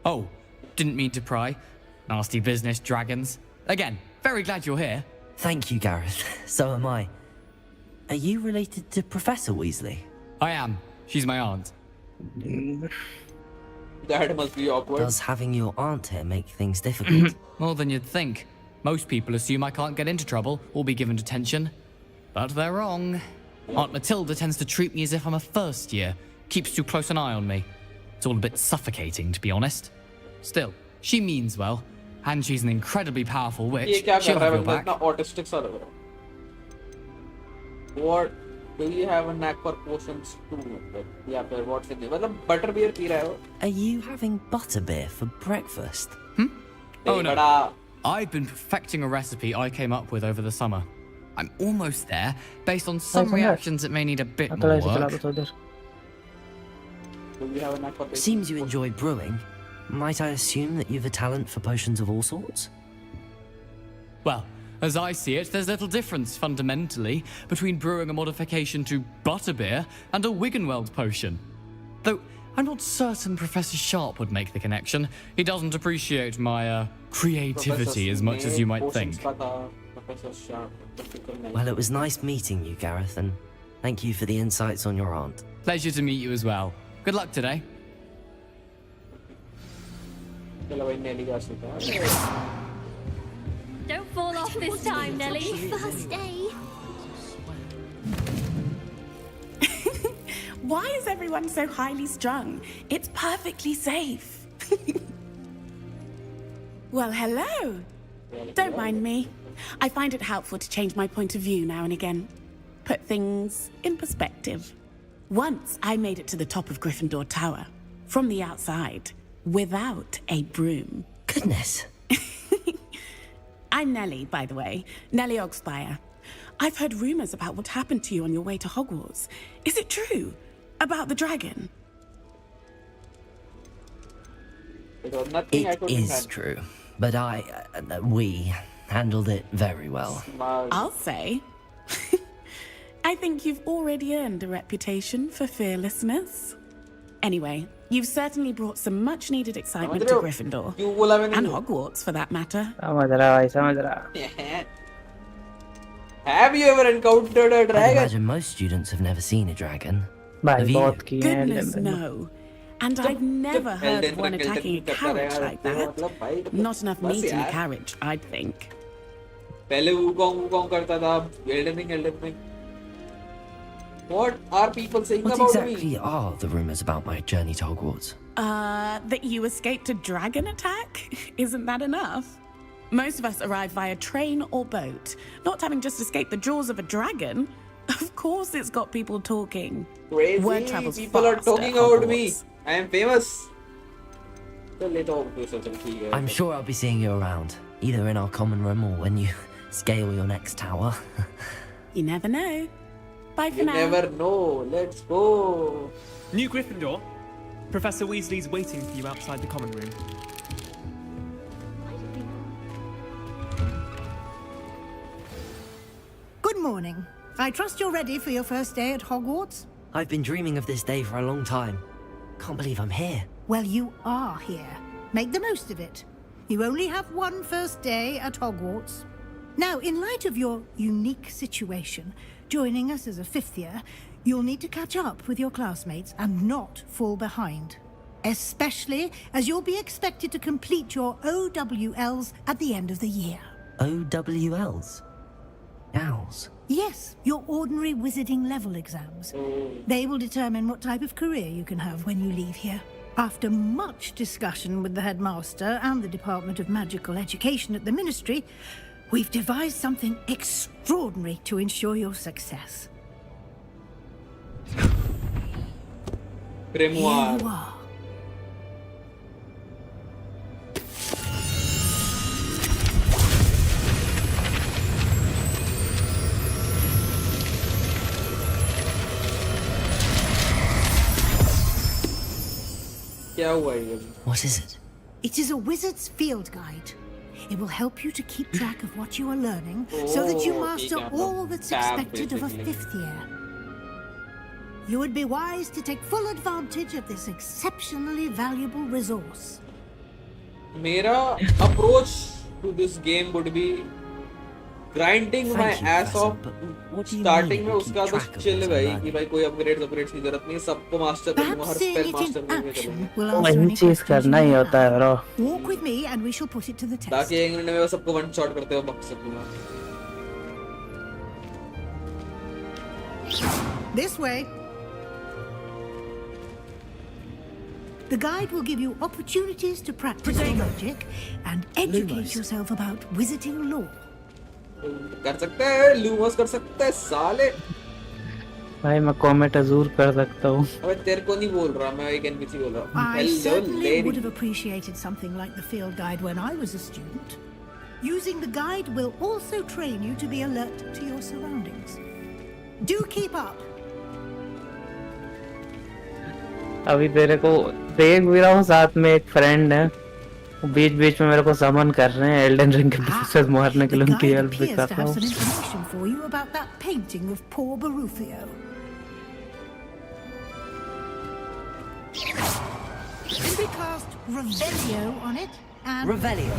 Oh, didn't mean to pry. Nasty business, dragons. Again, very glad you're here. Thank you, Gareth. So am I. Are you related to Professor Weasley? I am. She's my aunt. That must be awkward. Does having your aunt here make things difficult? More than you'd think. Most people assume I can't get into trouble or be given detention. But they're wrong. Aunt Matilda tends to treat me as if I'm a first year. Keeps too close an eye on me. It's all a bit suffocating, to be honest. Still, she means well. And she's an incredibly powerful witch. She'll have your back. Autistic सा लग रहा है. What do you have a knack for potions too? या फिर what's it? मतलब butterbeer P रहा है वो? Are you having butterbeer for breakfast? Oh no. I've been perfecting a recipe I came up with over the summer. I'm almost there, based on some reactions that may need a bit more work. Do you have a knack for potions? Seems you enjoy brewing. Might I assume that you've a talent for potions of all sorts? Well, as I see it, there's little difference, fundamentally, between brewing a modification to butterbeer and a Wiggenweld potion. Though, I'm not certain Professor Sharp would make the connection. He doesn't appreciate my, creativity as much as you might think. Well, it was nice meeting you, Gareth, and thank you for the insights on your aunt. Pleasure to meet you as well. Good luck today. Don't fall off this time, Nelly. First day. Why is everyone so highly strung? It's perfectly safe. Well, hello. Don't mind me. I find it helpful to change my point of view now and again. Put things in perspective. Once I made it to the top of Gryffindor Tower, from the outside, without a broom. Goodness. I'm Nellie, by the way. Nellie Ogspire. I've heard rumors about what happened to you on your way to Hogwarts. Is it true? About the dragon? It is true. but we handled it very well. I'll say. I think you've already earned a reputation for fearlessness. Anyway, you've certainly brought some much-needed excitement to Gryffindor. And Hogwarts, for that matter. समझ रहा भाई, समझ रहा. Have you ever encountered a I dragon? imagine most students have never seen a dragon. भाई Have you? बहुत किए हैं Goodness, Elden Ring. no. And I've never heard of one attacking a carriage like that. Not enough meat in a carriage, I'd think. पहले Wukong करता था, Elden Ring. What are people saying What about exactly me? are the rumors about my journey to Hogwarts? That you escaped a dragon attack? Isn't that enough? Most of us arrive via train or boat. Not having just escaped the jaws of a dragon. Of course it's got people talking. Crazy. Word travels People are fast talking at about me. Hogwarts. I am famous. I'm sure I'll be seeing you around, either in our common room or when you scale your next tower. You never know. Bye for You now. never know. Let's go. New Gryffindor. Professor Weasley's waiting for you outside the common room. Good morning. I trust you're ready for your first day at Hogwarts? I've been dreaming of this day for a long time. Can't believe I'm here. Well, you are here. Make the most of it. You only have one first day at Hogwarts. Now, in light of your unique situation, joining us as a fifth year, you'll need to catch up with your classmates and not fall behind. Especially as you'll be expected to complete your OWLs at the end of the year. OWLs? Owls? Yes, your ordinary wizarding level exams. They will determine what type of career you can have when you leave here. After much discussion with the headmaster and the Department of Magical Education at the Ministry, we've devised something extraordinary to ensure your success. Grimoire. Here you are. क्या हुआ ये? What is it? It is a wizard's field guide. It will help you to keep track of what you are learning so that you master all that's expected of a fifth year. You would be wise to take full advantage of this exceptionally valuable resource. मेरा approach to this game would be grinding my ass off. Starting में उसका तो chill है भाई कि भाई कोई upgrades की जरूरत नहीं, सबको master करूँगा, हर spell master करके चलूँगा. वही चीज करना ही होता है bro. Walk with me and we shall put it to the test. ताकि एक मिनट में मैं सबको one shot करते हुए बक सकूँगा. This way. The guide will give you opportunities to practice your magic and educate yourself about wizarding lore. कर सकते हैं, लूमस कर सकते हैं साले. भाई मैं कमेंट जरूर कर सकता हूँ. अबे तेरे को नहीं बोल रहा, मैं एक एनपीसी बोल रहा हूँ. I certainly would have appreciated something like the field guide when I was a student. Using the guide will also train you to be alert to your surroundings. Do keep up. अभी तेरे को देख भी रहा हूँ, साथ में एक फ्रेंड है, बीच बीच में मेरे को समन कर रहे हैं एल्डन रिंग के बॉसेस मारने के लिए, उनकी हेल्प भी कर रहा हूँ. For you about that painting of poor Baruthio. We cast Revelio on it and Revelio.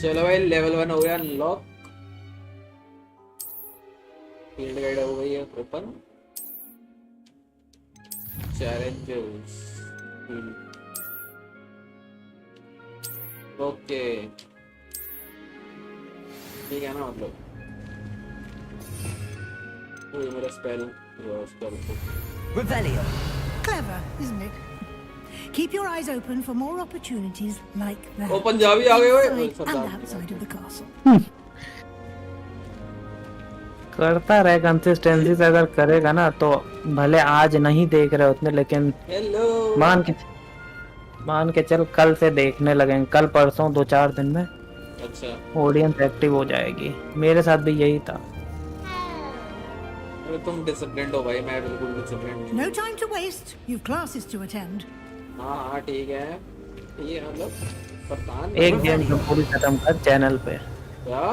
चलो भाई लेवल 1 हो गया अनलॉक. फील्ड गाइड हो गई है ओपन. चैलेंजेस ओके ठीक है ना, मतलब ये मेरा spell Revelio. Clever, isn't it? Keep your eyes open for more opportunities like that. ओ पंजाबी आ गए ओए. And outside of the castle. करता रहे, कंसिस्टेंसी से अगर करेगा ना तो भले आज नहीं देख रहे उतने, लेकिन मान के चल कल से देखने लगेंगे, कल परसों 2-4 दिन में. अच्छा ऑडियंस एक्टिव हो जाएगी. मेरे साथ भी यही था. तुम डिसिप्लिन्ड हो भाई, मैं बिल्कुल disciplined. No time to waste. You've classes to attend. हाँ ठीक है, मतलब पता नहीं। एक गेम तो पूरी खत्म कर चैनल पे। क्या?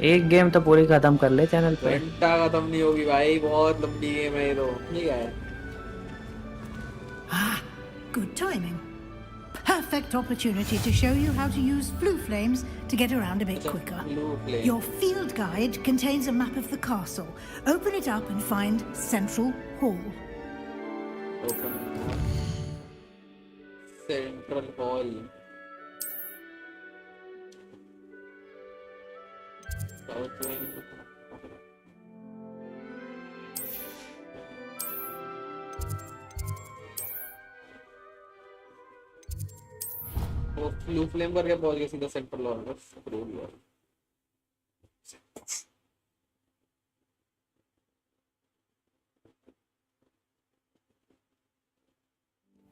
एक गेम तो पूरी खत्म कर ले चैनल पे। घंटा खत्म नहीं होगी भाई, बहुत लंबी गेम है ये तो। ठीक है। Good timing. Perfect opportunity to show you how to use flue flames to get around a bit quicker. Your field guide contains a map of the castle. Open it up and find Central Hall. Open Central Hall. वो flu flame करके पहुंच गया सीधा central hall में।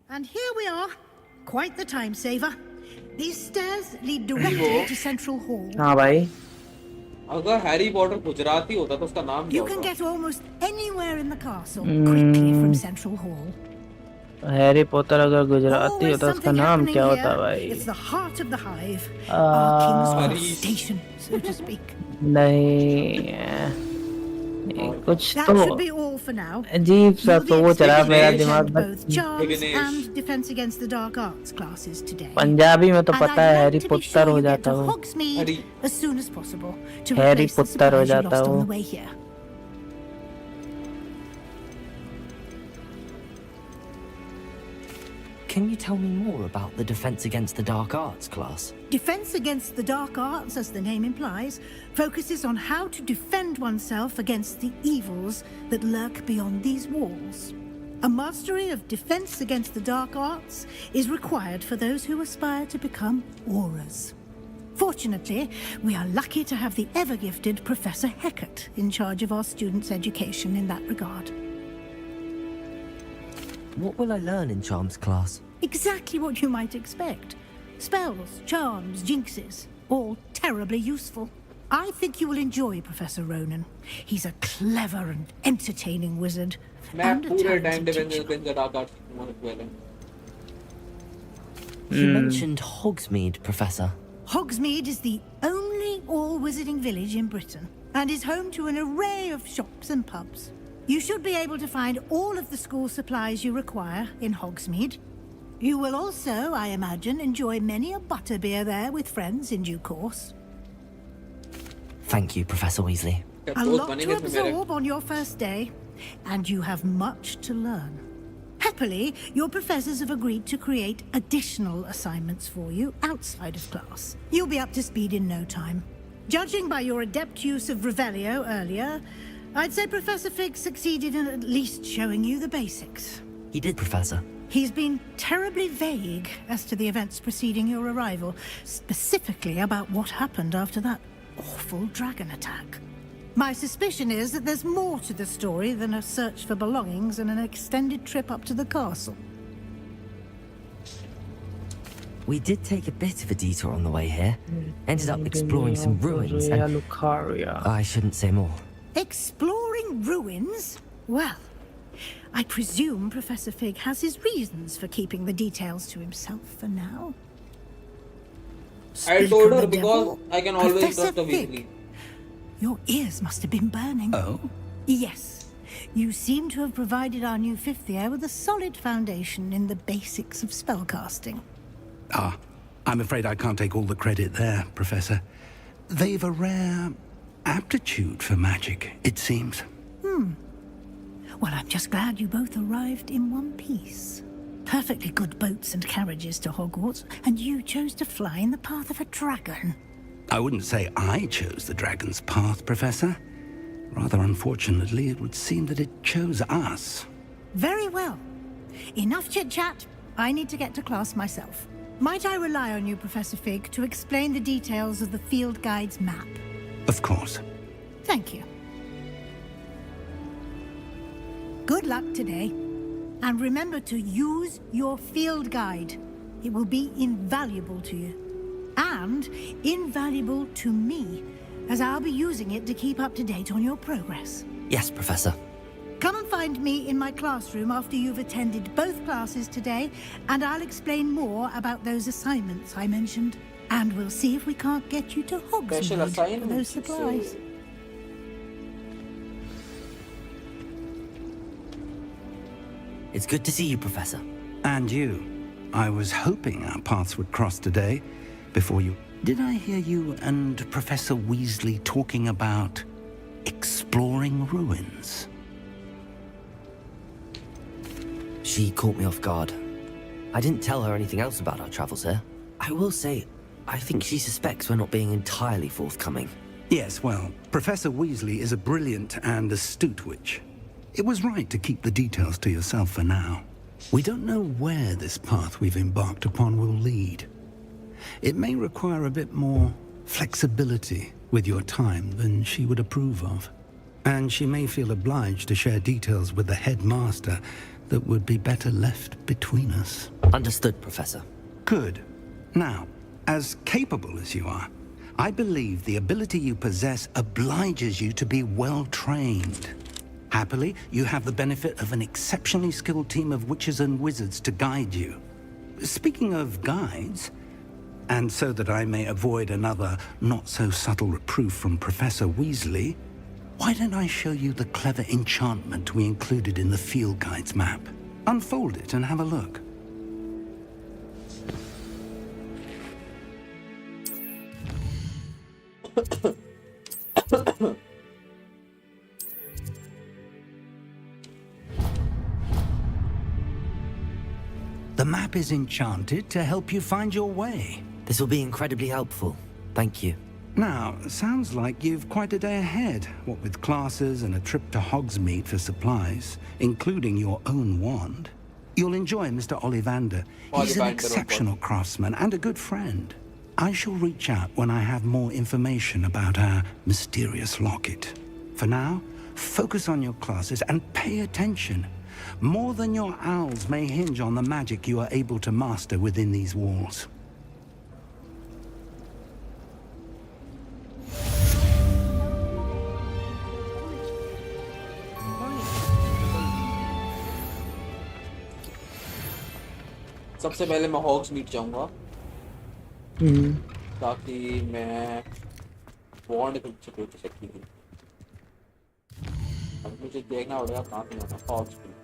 And here we are. Quite the time saver. These stairs lead directly to Central Hall. हाँ भाई। अगर Harry Potter Gujarati होता तो उसका नाम क्या You can होता? get almost anywhere in the castle quickly from Central Hall. Harry Potter अगर गुजराती होता उसका नाम क्या होता भाई? It's the heart of the hive. Our king's station, so to speak. नहीं, कुछ That तो should be all for now. अजीब सा तो वो चला मेरा दिमाग में। Both charms and defense against the dark arts classes today. Punjabi में तो पता है हैरी पॉटर हो जाता हूँ। Hogsmeade as soon as possible to Harry replace the Potter हो supplies you जाता lost on हूँ। the way here. Can you tell me more about the Defense Against the Dark Arts class? Defense against the dark arts, as the name implies, focuses on how to defend oneself against the evils that lurk beyond these walls. A mastery of defense against the dark arts is required for those who aspire to become auras. Fortunately, we are lucky to have the ever-gifted Professor Heckert in charge of our students' education in that regard. What will I learn in Charms class? Exactly what you might expect. Spells, charms, jinxes, all terribly useful. I think you will enjoy Professor Ronan. He's a clever and entertaining wizard. मैं And a पूरे talented time defence against the dark arts बहुत पहले। You mentioned Hogsmeade, Professor. Hogsmeade is the only all-wizarding village in Britain and is home to an array of shops and pubs. You should be able to find all of the school supplies you require in Hogsmeade. You will also, I imagine, enjoy many a butterbeer there with friends in due course. Thank you, Professor Weasley. A lot to absorb on your first day, and you have much to learn. Happily, your professors have agreed to create additional assignments for you outside of class. You'll be up to speed in no time. Judging by your adept use of Revelio earlier, I'd say Professor Fig succeeded in at least showing you the basics. He did, Professor. He's been terribly vague as to the events preceding your arrival, specifically about what happened after that awful dragon attack. My suspicion is that there's more to the story than a search for belongings and an extended trip up to the castle. We did take a bit of a detour on the way here. Ended up exploring some ruins and... I shouldn't say more. Exploring ruins? Well, I presume Professor Fig has his reasons for keeping the details to himself for now. I told her because I can always Professor trust her Fig, Weasley. your ears must have been burning. Oh? Yes. You seem to have provided our new fifth year with a solid foundation in the basics of spellcasting. Ah, I'm afraid I can't take all the credit there, Professor. They've a rare aptitude for magic, it seems. Well, I'm just glad you both arrived in one piece. Perfectly good boats and carriages to Hogwarts, and you chose to fly in the path of a dragon. I wouldn't say I chose the dragon's path, Professor. Rather unfortunately, it would seem that it chose us. Very well. Enough chit-chat. I need to get to class myself. Might I rely on you, Professor Fig, to explain the details of the field guide's map? Of course. Thank you. Good luck today. And remember to use your field guide. It will be invaluable to you. And invaluable to me, as I'll be using it to keep up to date on your progress. Yes, Professor. Come and find me in my classroom after you've attended both classes today, and I'll explain more about those assignments I mentioned. And we'll see if we can't get you to Hogsmeade for those supplies. It's good to see you, Professor. And you. I was hoping our paths would cross today, before you... Did I hear you and Professor Weasley talking about exploring ruins? She caught me off guard. I didn't tell her anything else about our travels here. I will say, I think she suspects we're not being entirely forthcoming. Yes, well, Professor Weasley is a brilliant and astute witch. It was right to keep the details to yourself for now. We don't know where this path we've embarked upon will lead. It may require a bit more flexibility with your time than she would approve of. And she may feel obliged to share details with the headmaster that would be better left between us. Understood, Professor. Good. Now, as capable as you are, I believe the ability you possess obliges you to be well trained. Happily, you have the benefit of an exceptionally skilled team of witches and wizards to guide you. Speaking of guides, and so that I may avoid another not-so-subtle reproof from Professor Weasley, why don't I show you the clever enchantment we included in the field guide's map? Unfold it and have a look. The map is enchanted to help you find your way. This will be incredibly helpful. Thank you. Now, sounds like you've quite a day ahead, what with classes and a trip to Hogsmeade for supplies, including your own wand. You'll enjoy Mr. Ollivander. He's an exceptional craftsman and a good friend. I shall reach out when I have more information about our mysterious locket. For now, focus on your classes and pay attention. More than your owls may hinge on the magic you are able to master within these walls. सबसे पहले मैं हॉग्समीड जाऊंगा ताकि मैं bond खुद से पूछ सकती हूँ। अब मुझे देखना पड़ेगा कहाँ पे जाना हॉग्समीड।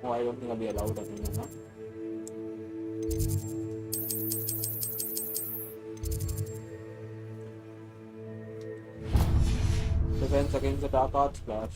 Oh, I don't think I'll be allowed again, ना? Defense against the dark arts class.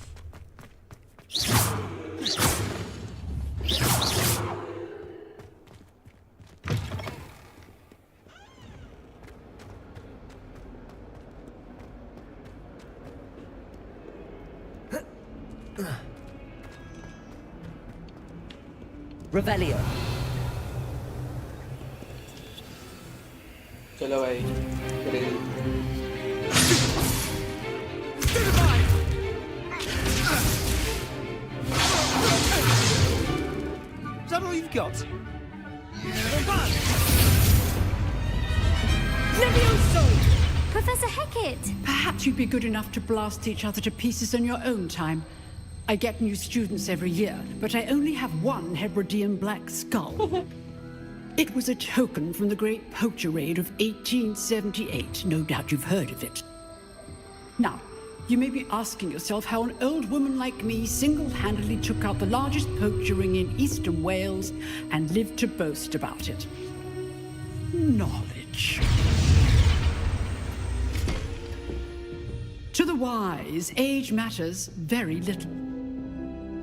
Revelio. चलो भाई Is that all you've got? Levioso! Professor Hecat! Perhaps you'd be good enough to blast each other to pieces in your own time. I get new students every year, but I only have one Hebridean black skull. It was a token from the Great Poacher Raid of 1878. No doubt you've heard of it. Now, you may be asking yourself how an old woman like me single-handedly took out the largest poacher ring in eastern Wales and lived to boast about it. Knowledge. To the wise, age matters very little.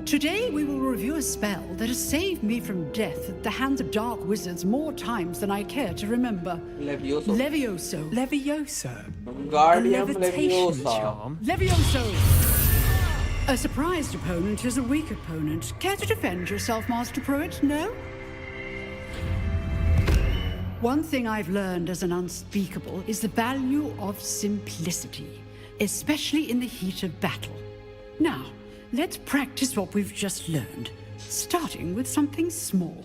Today we will review a spell that has saved me from death at the hands of dark wizards more times than I care to remember. Levioso. Levioso. Levioso. Guardian Levitation Leviosa. charm. Levioso. A surprised opponent is a weak opponent. Care to defend yourself, Master Pruitt? No? One thing I've learned as an unspeakable is the value of simplicity, especially in the heat of battle. Now, let's practice what we've just learned, starting with something small.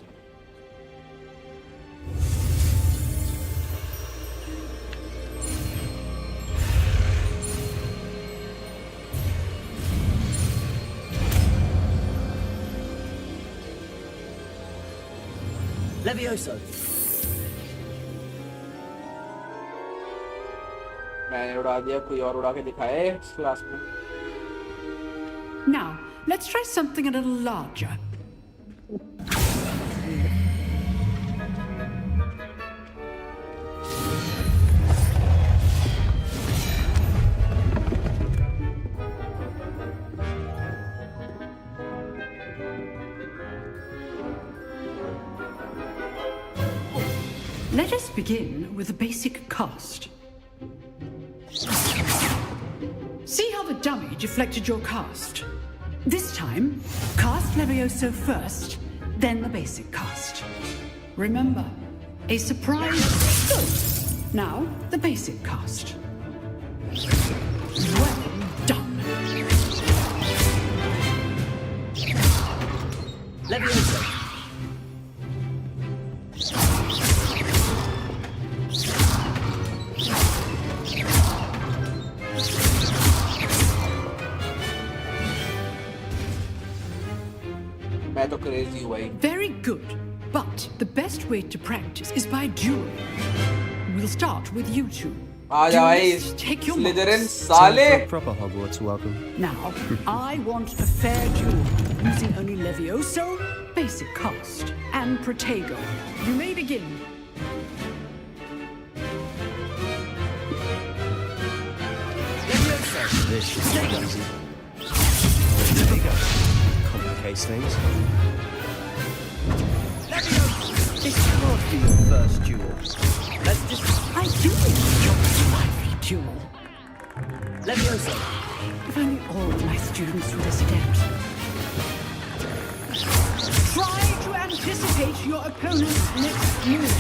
Levioso. मैंने उड़ा दिया, कोई और उड़ा के दिखाए इस class में। Now, let's try something a little larger. Let us begin with the basic cast. See how the dummy deflected your cast? This time, cast Levioso first, then the basic cast. Remember, a surprise. Good. Now, the basic cast. Well done. Levioso. मैं तो crazy हूँ भाई। Very good. But the best way to practice is by duel. We'll start with you two. आ जा भाई, Take your Slytherin marks. साले। Proper Hogwarts welcome. Now, I want a fair duel using only Levioso, basic cast, and Protego. You may begin. This is easy. Protego complicates things. This can't be your first duel. Let's just... I do enjoy the lively duel. Levioso. If only all my students were this adept. Try to anticipate your opponent's next move.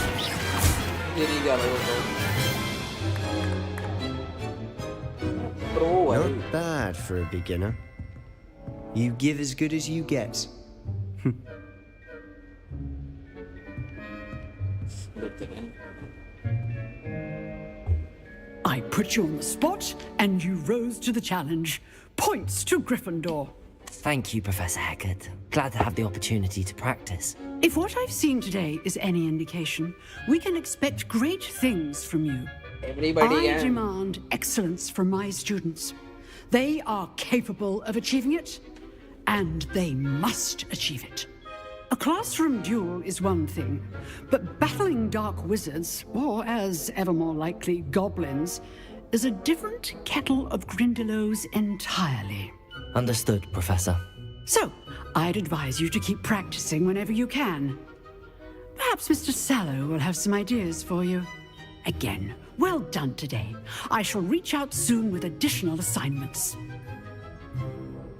ये नहीं क्या भाई वो pro है। Not bad for a beginner. You give as good as you get. I put you on the spot, and you rose to the challenge. Points to Gryffindor. Thank you, Professor Hecat. Glad to have the opportunity to practice. If what I've seen today is any indication, we can expect great things from you. Everybody I demand excellence from my students. They are capable of achieving it, and they must achieve it. A classroom duel is one thing, but battling dark wizards, or as ever more likely, goblins, is a different kettle of Grindylows entirely. Understood, Professor. So, I'd advise you to keep practicing whenever you can. Perhaps Mr. Sallow will have some ideas for you. Again, well done today. I shall reach out soon with additional assignments.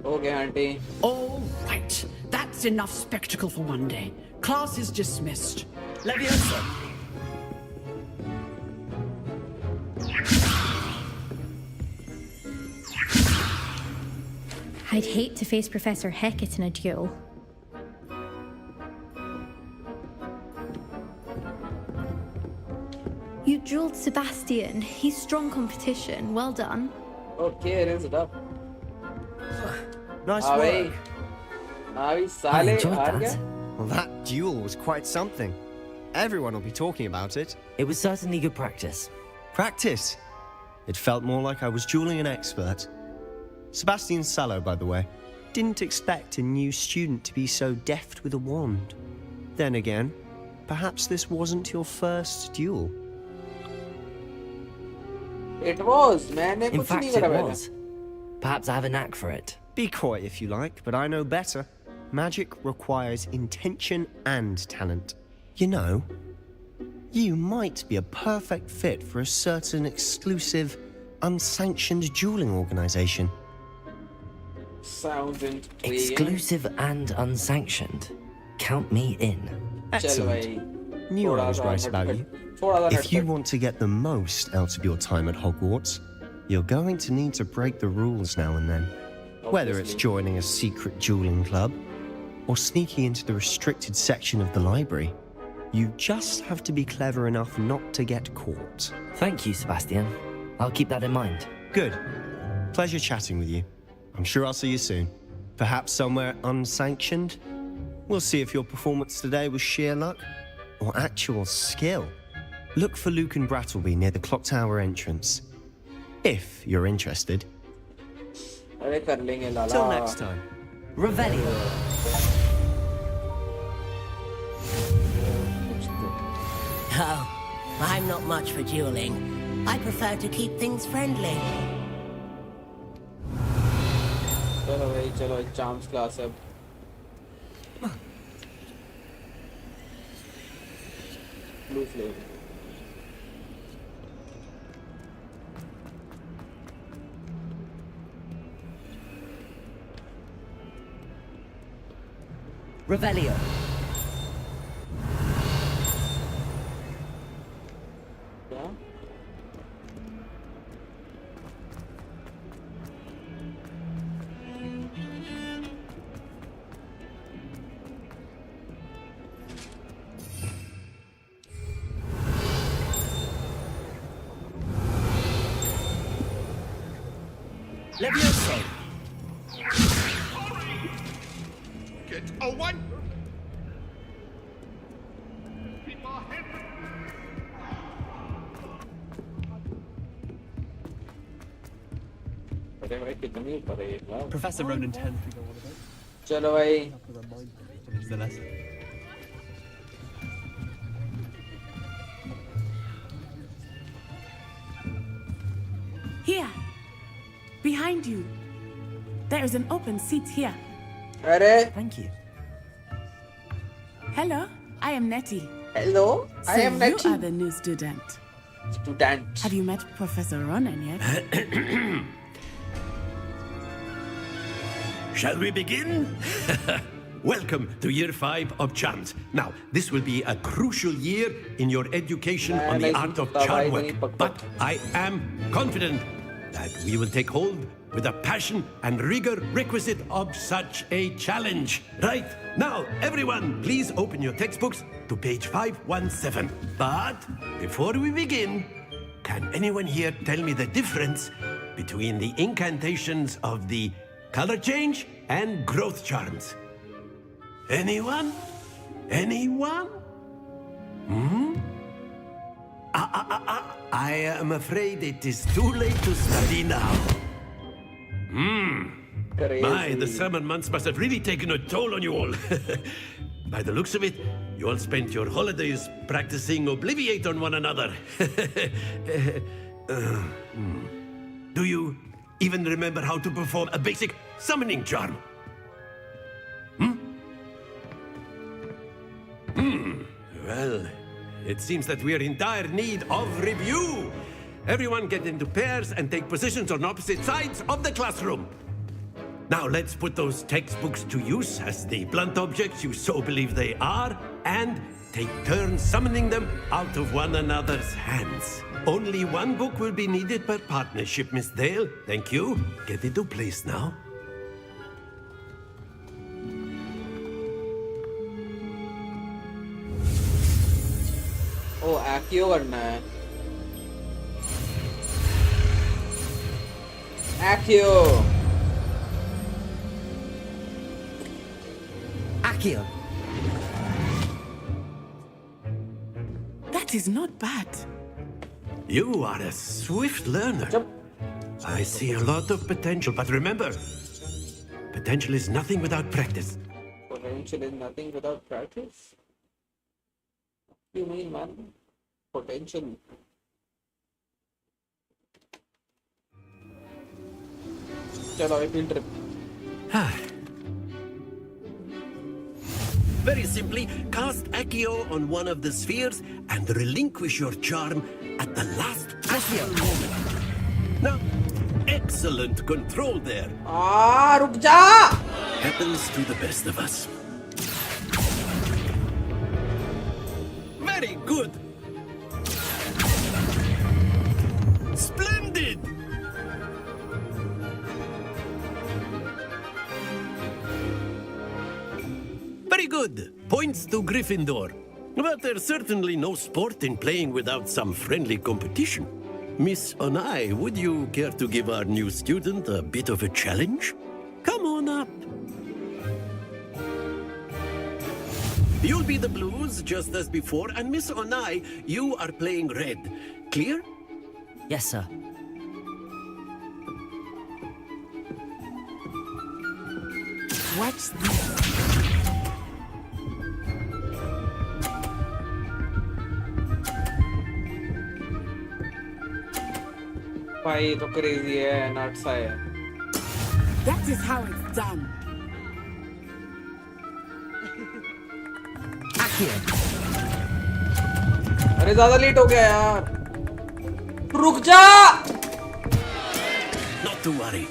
Okay, auntie. All right. That's enough spectacle for one day. Class is dismissed. Levioso. I'd hate to face Professor Hecat in a duel. You dueled Sebastian. He's strong competition. Well done. Okay, rinse it up. Nice हाँ भाई, work. हाँ भाई साले हार गया। Well, that duel was quite something. Everyone will be talking about it. It was certainly good practice. Practice? It felt more like I was dueling an expert. Sebastian Sallow, by the way, didn't expect a new student to be so deft with a wand. Then again, perhaps this wasn't your first duel. It was. मैंने In कुछ fact, नहीं it करा मैंने। was. Perhaps I have a knack for it. Be coy if you like, but I know better. Magic requires intention and talent. You know, you might be a perfect fit for a certain exclusive, unsanctioned dueling organization. Sounds intriguing. Exclusive and unsanctioned. Count me in. Excellent. Knew I was right about you. If you want to get the most out of your time at Hogwarts, you're going to need to break the rules now and then. Whether it's joining a secret dueling club or sneaking into the restricted section of the library, you just have to be clever enough not to get caught. Thank you, Sebastian. I'll keep that in mind. Good. Pleasure chatting with you. I'm sure I'll see you soon. Perhaps somewhere unsanctioned? We'll see if your performance today was sheer luck or actual skill, look for Luke and Brattleby near the clock tower entrance. If you're interested. अरे कर लेंगे लाला. Till next time. Revelio. Oh, I'm not much for dueling. I prefer to keep things friendly. चलो भाई चलो charms class है. Blue flame. Revelio. क्या? Levioso. Get away! अरे भाई कितनी ऊपर है ये. वाह. Professor Ronan tells me go on about. चलो भाई. The lesson. Here. Behind you. There is an open seat here. अरे. Thank you. Hello, I am Nettie. Hello, I am Nettie. So you are the new student. Student. Have you met Professor Ronan yet? Shall we begin? Welcome to year 5 of charms. Now, this will be a crucial year in your education on the art of charm work. But I am confident that we will take hold with the passion and rigor requisite of such a challenge. Right, now, everyone, please open your textbooks to page 517. But before we begin, can anyone here tell me the difference between the incantations of the color change and growth charms? Anyone? Anyone? I am afraid it is too late to study now. My, the summer months must have really taken a toll on you all. By the looks of it, you all spent your holidays practicing Obliviate on one another. Do you even remember how to perform a basic summoning charm? Well, it seems that we are in dire need of review. Everyone get into pairs and take positions on opposite sides of the classroom. Now let's put those textbooks to use as the blunt objects you so believe they are, and take turns summoning them out of one another's hands. Only one book will be needed per partnership, Miss Dale. Thank you. Get into place now. O active करना है. Active. Accio. That is not bad. You are a swift learner. I see a lot of potential, but remember, potential is nothing without practice. Potential is nothing without practice. What do you mean, man? Potential. चलो एक field trip. Very simply, cast Accio on one of the spheres and relinquish your charm at the last possible moment. Now, excellent control there. रुक जा. Happens to the best of us. Very good. Splendid. Very good. Points to Gryffindor. But there's certainly no sport in playing without some friendly competition. Miss Onai, would you care to give our new student a bit of a challenge? Come on up. You'll be the blues just as before, and Miss Onai, you are playing red. Clear? Yes, sir. Watch this. भाई तो crazy है, nuts है. That is how it's done. अरे ज़्यादा late हो गया यार. रुक जा. Not to worry.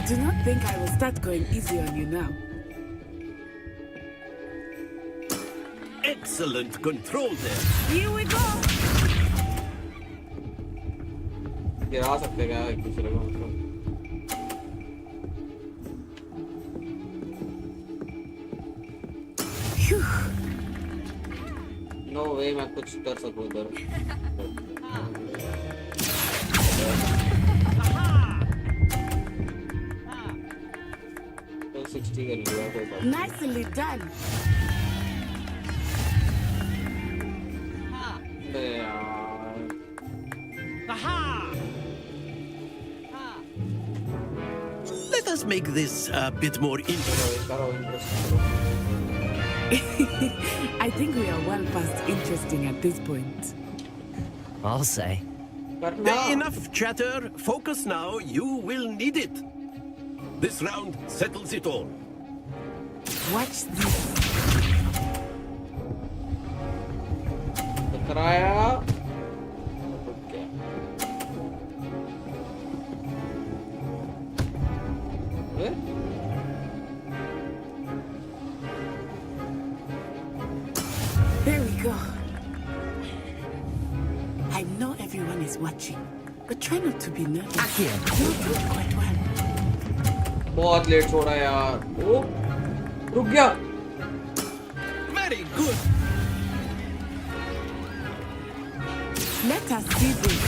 Do not think I will start going easy on you now. Excellent control there. Here we go. गिरा सकते क्या एक दूसरे को मतलब. No way मैं कुछ कर सकूँ इधर. 60 कर लिया कोई बात. Nicely done. Let us make this a bit more interesting. I think we are well past interesting at this point. I'll say. Enough chatter. Focus now. You will need it. This round settles it all. Watch this. कराया. There we go. I know everyone is watching, but try not to be nervous. You'll do quite well. बहुत late छोड़ा यार. ओ रुक गया. Very good. Let us see this.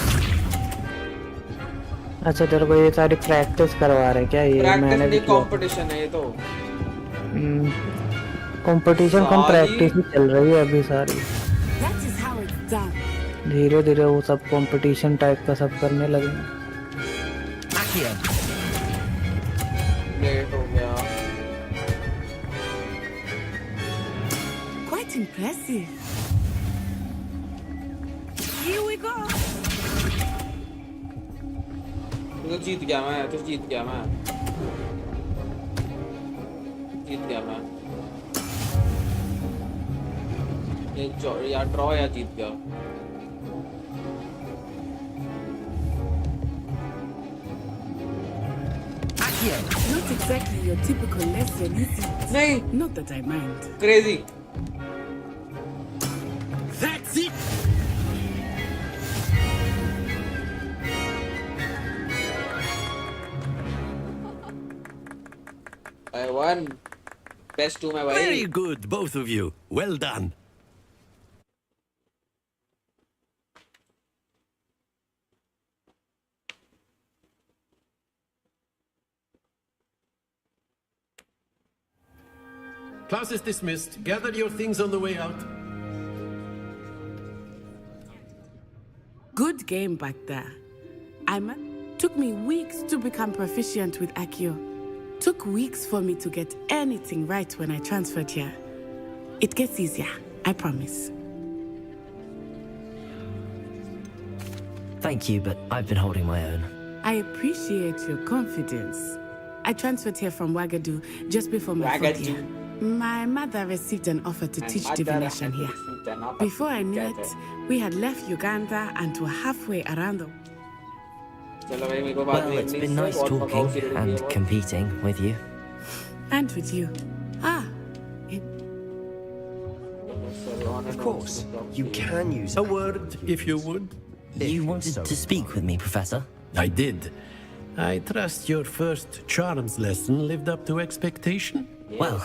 अच्छा तेरे को ये सारी प्रैक्टिस करवा रहे क्या ये? प्रैक्टिस नहीं कंपटीशन है ये तो. कंपटीशन कम प्रैक्टिस ही चल रही है अभी सारी. That is how it's done. धीरे धीरे वो सब कंपटीशन टाइप का सब करने लगे. लेट हो गया. Quite impressive. Here we go. तो जीत गया मैं. जीत गया मैं. ये या ड्रॉ या जीत गया. Not exactly your typical lesson, is it? नहीं. Not that I mind. Crazy. That's it. I won. Best two में भाई. Very good, both of you. Well done. Class is dismissed. Gather your things on the way out. Good game back there. Took me weeks to become proficient with Accio. Took weeks for me to get anything right when I transferred here. It gets easier, I promise. Thank you, but I've been holding my own. I appreciate your confidence. I transferred here from Wagadu just before my fourth year. My mother received an offer to teach divination here. Before I knew it, we had left Uganda and were halfway around the Well, it's been nice talking and competing with you. And with you. Of course, you can use a word if you would. You wanted to speak with me, Professor? I did. I trust your first charms lesson lived up to expectation? Well,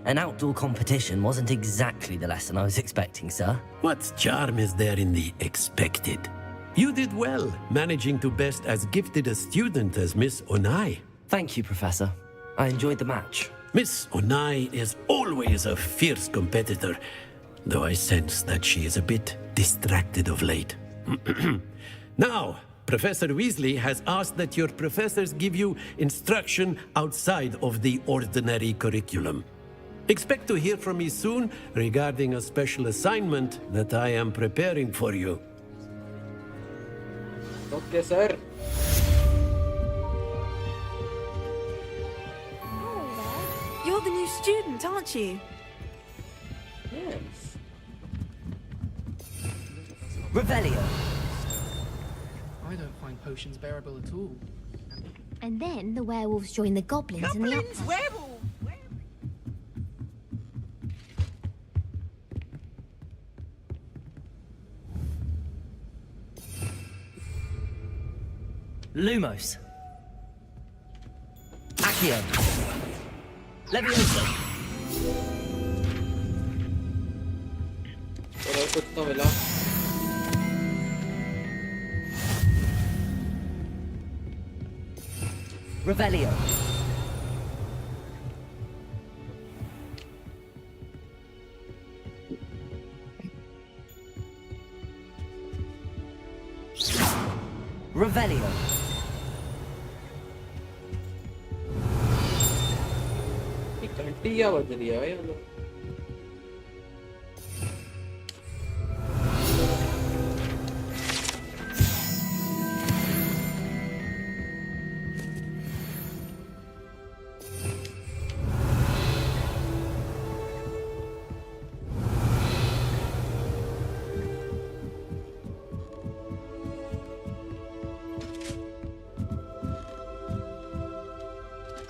an outdoor competition wasn't exactly the lesson I was expecting, sir. What charm is there in the expected? You did well, managing to best as gifted a student as Miss Onai. Thank you, Professor. I enjoyed the match. Miss Onai is always a fierce competitor, though I sense that she is a bit distracted of late. Now, Professor Weasley has asked that your professors give you instruction outside of the ordinary curriculum. Expect to hear from me soon regarding a special assignment that I am preparing for you. Okay, sir. You're the new student, aren't you? Yes. Revelio. I don't find potions bearable at all. And then the werewolves join the goblins and the Goblins, werewolves! Lumos. Accio. Levioso. और कुछ तो मिला. Revelio. Revelio. घंटी क्या बज रही है भाई मतलब.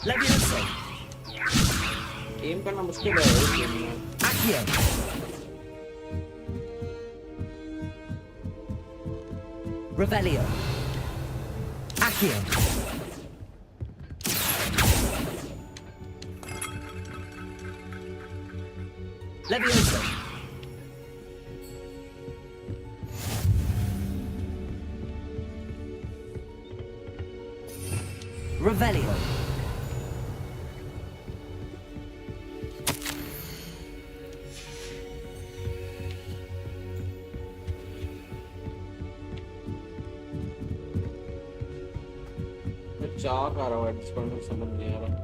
Levioso. गेम करना मुश्किल है इस गेम में. Accio. Revelio. Accio. Levioso. Revelio. चाह कर रहा हूँ डिस्काउंट में समझ नहीं आ रहा.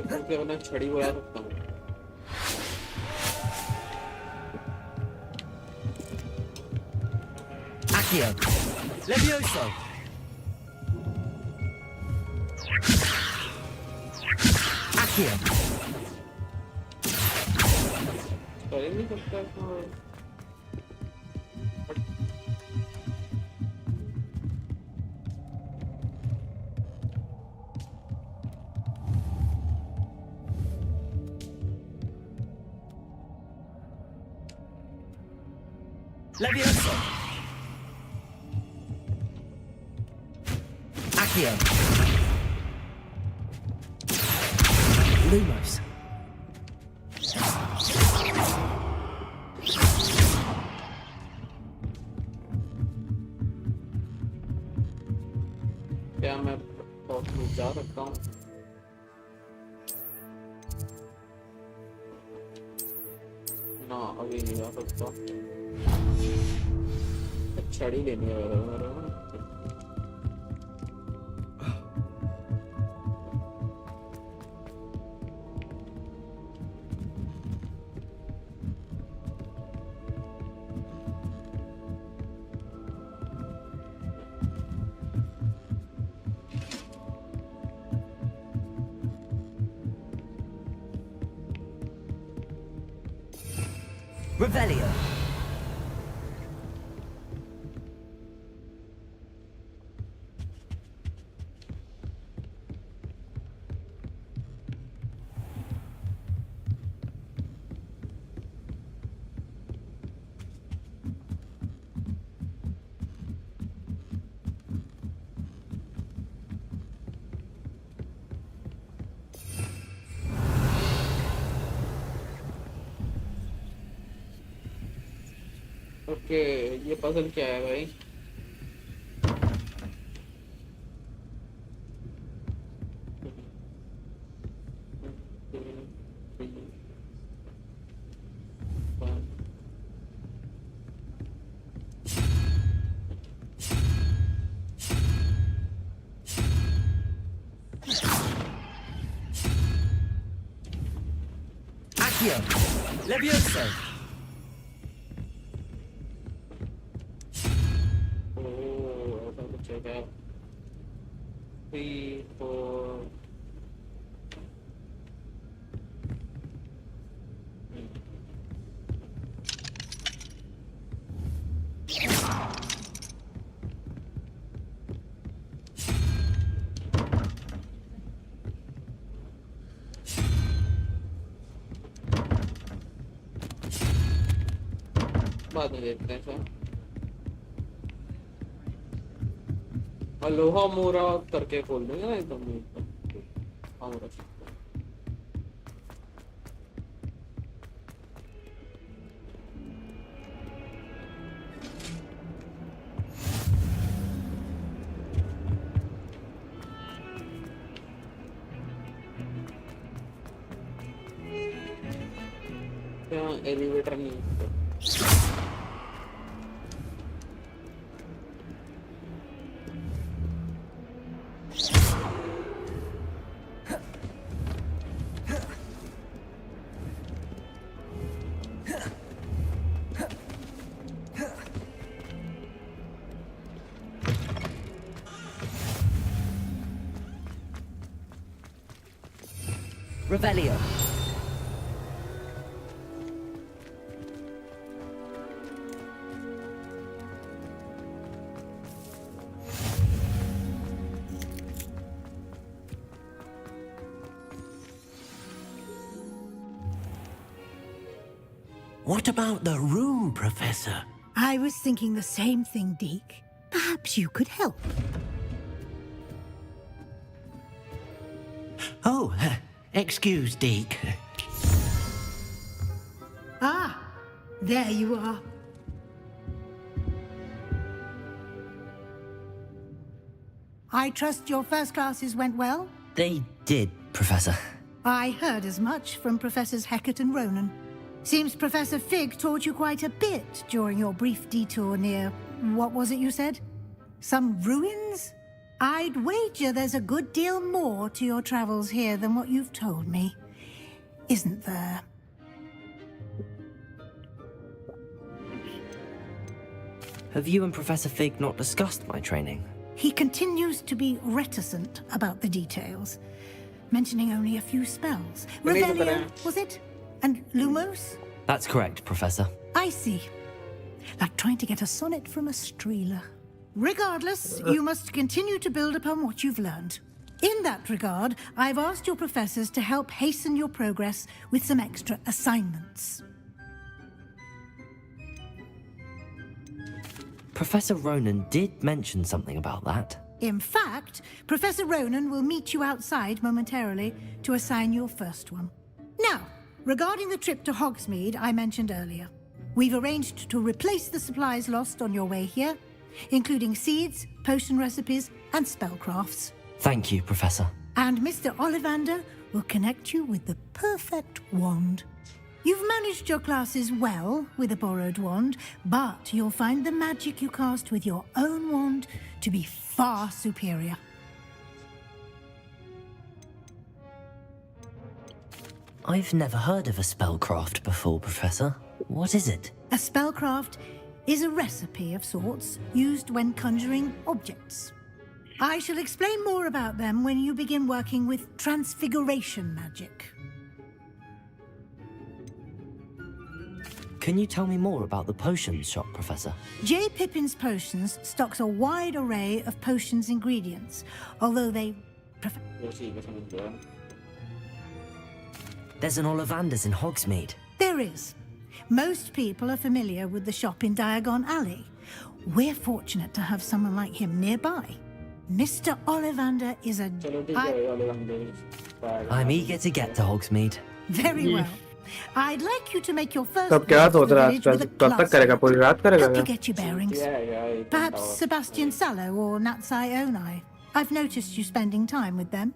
क्योंकि उन्हें छड़ी उड़ा सकता हूँ. Accio. Levioso. Accio. कर ही नहीं सकता इसमें. Levioso. Accio. Lumos. क्या मैं बहुत में जा सकता हूँ? ना अभी नहीं जा सकता. छड़ी लेनी है मेरे को. Revelio. ओके, ये पजल क्या है भाई? Accio. Levioso. Check out 3, 4. बाद में देखते हैं सर। लोहा मोरा करके खोल देंगे ना एकदम। एलिवेटर नहीं Revelio. What about the room, Professor? I was thinking the same thing, Deke. Perhaps you could help. Oh, excuse, Deke. Ah, there you are. I trust your first classes went well? They did, Professor. I heard as much from Professors Hecat and Ronan. Seems Professor Fig taught you quite a bit during your brief detour near... what was it you said? Some ruins? I'd wager there's a good deal more to your travels here than what you've told me. Isn't there? Have you and Professor Fig not discussed my training? He continues to be reticent about the details, mentioning only a few spells. Revelio, was it? And Lumos? That's correct, Professor. I see. Like trying to get a sonnet from a streeler. Regardless, you must continue to build upon what you've learned. In that regard, I've asked your professors to help hasten your progress with some extra assignments. Professor Ronan did mention something about that. In fact, Professor Ronan will meet you outside momentarily to assign your first one. Now, regarding the trip to Hogsmeade I mentioned earlier, we've arranged to replace the supplies lost on your way here, including seeds, potion recipes, and spellcrafts. Thank you, Professor. And Mr. Ollivander will connect you with the perfect wand. You've managed your classes well with a borrowed wand, but you'll find the magic you cast with your own wand to be far superior. I've never heard of a spellcraft before, Professor. What is it? A spellcraft is a recipe of sorts used when conjuring objects. I shall explain more about them when you begin working with transfiguration magic. Can you tell me more about the potions shop, Professor? J. Pippin's Potions stocks a wide array of potions ingredients, although they... There's an Ollivander's in Hogsmeade. There is. Most people are familiar with the shop in Diagon Alley. We're fortunate to have someone like him nearby. Mr. Ollivander is a... I'm eager to get to Hogsmeade. Very well. I'd like you to make your first तब क्या visit to सोच the रहा है village with a कब तक करेगा पूरी रात करेगा Help you क्या? get your bearings. Perhaps Sebastian Sallow or Natsai Onai. I've noticed you spending time with them.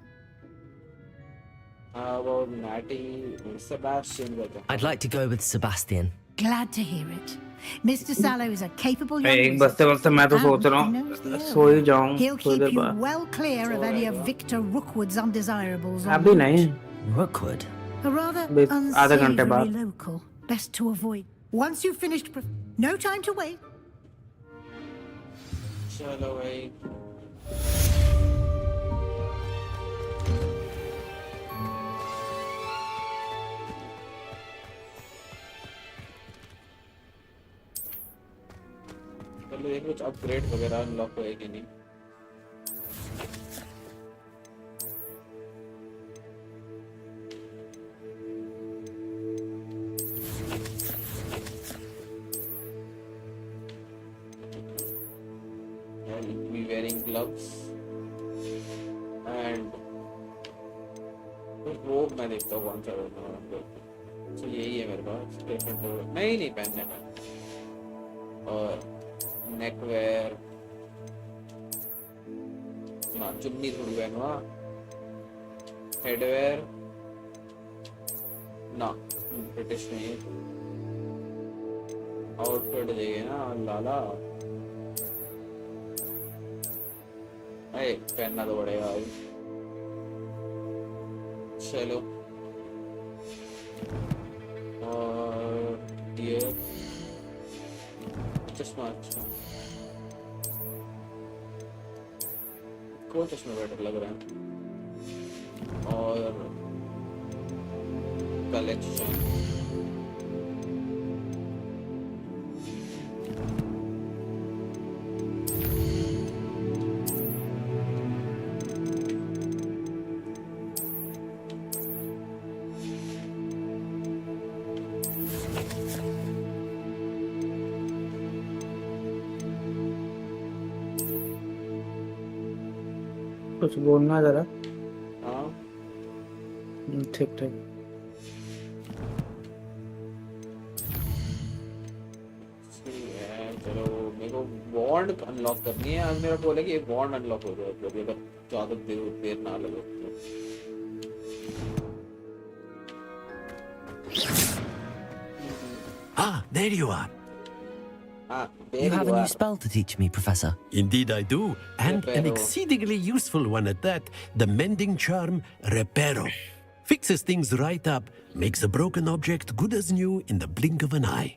About Natty Sebastian. I'd like to go with Sebastian. Glad to hear it. Mr. Sallow is a capable young एक wizard. बस्ते बस्ते मैं तो सोच रहा हूँ सो ही जाऊँ He'll थोड़ी keep देर you बाद well clear of any of Victor Rookwood's undesirables. अभी नहीं Rookwood? A rather आधा घंटे unsavory बाद local. Best to avoid. Once you've finished, no time to wait. चलो भाई चलो ये कुछ अपग्रेड वगैरह अनलॉक होए कि नहीं I'll be wearing gloves and वो मैं देखता हूँ कौन सा तो यही है मेरे पास नहीं पहनने का और नेकवेयर ना चुन्नी थोड़ी पहनवा हेडवेयर ना ब्रिटिश नहीं आउटफिट चाहिए ना लाला पहनना तो पड़ेगा भाई चलो और ये चश्मा अच्छा कोई चश्मा बेटर लग रहा है और कलेक्शन कुछ बोलना जरा हाँ ठीक ठीक चलो मेरे को बॉन्ड अनलॉक करनी है आज मेरा गोल है कि ये बॉन्ड अनलॉक हो जाए अगर ज़्यादा देर ना लगे Ah, there you are. You have a new spell to teach me, Professor. Indeed I do, and an exceedingly useful one at that. The mending charm, Reparo. Fixes things right up, makes a broken object good as new in the blink of an eye.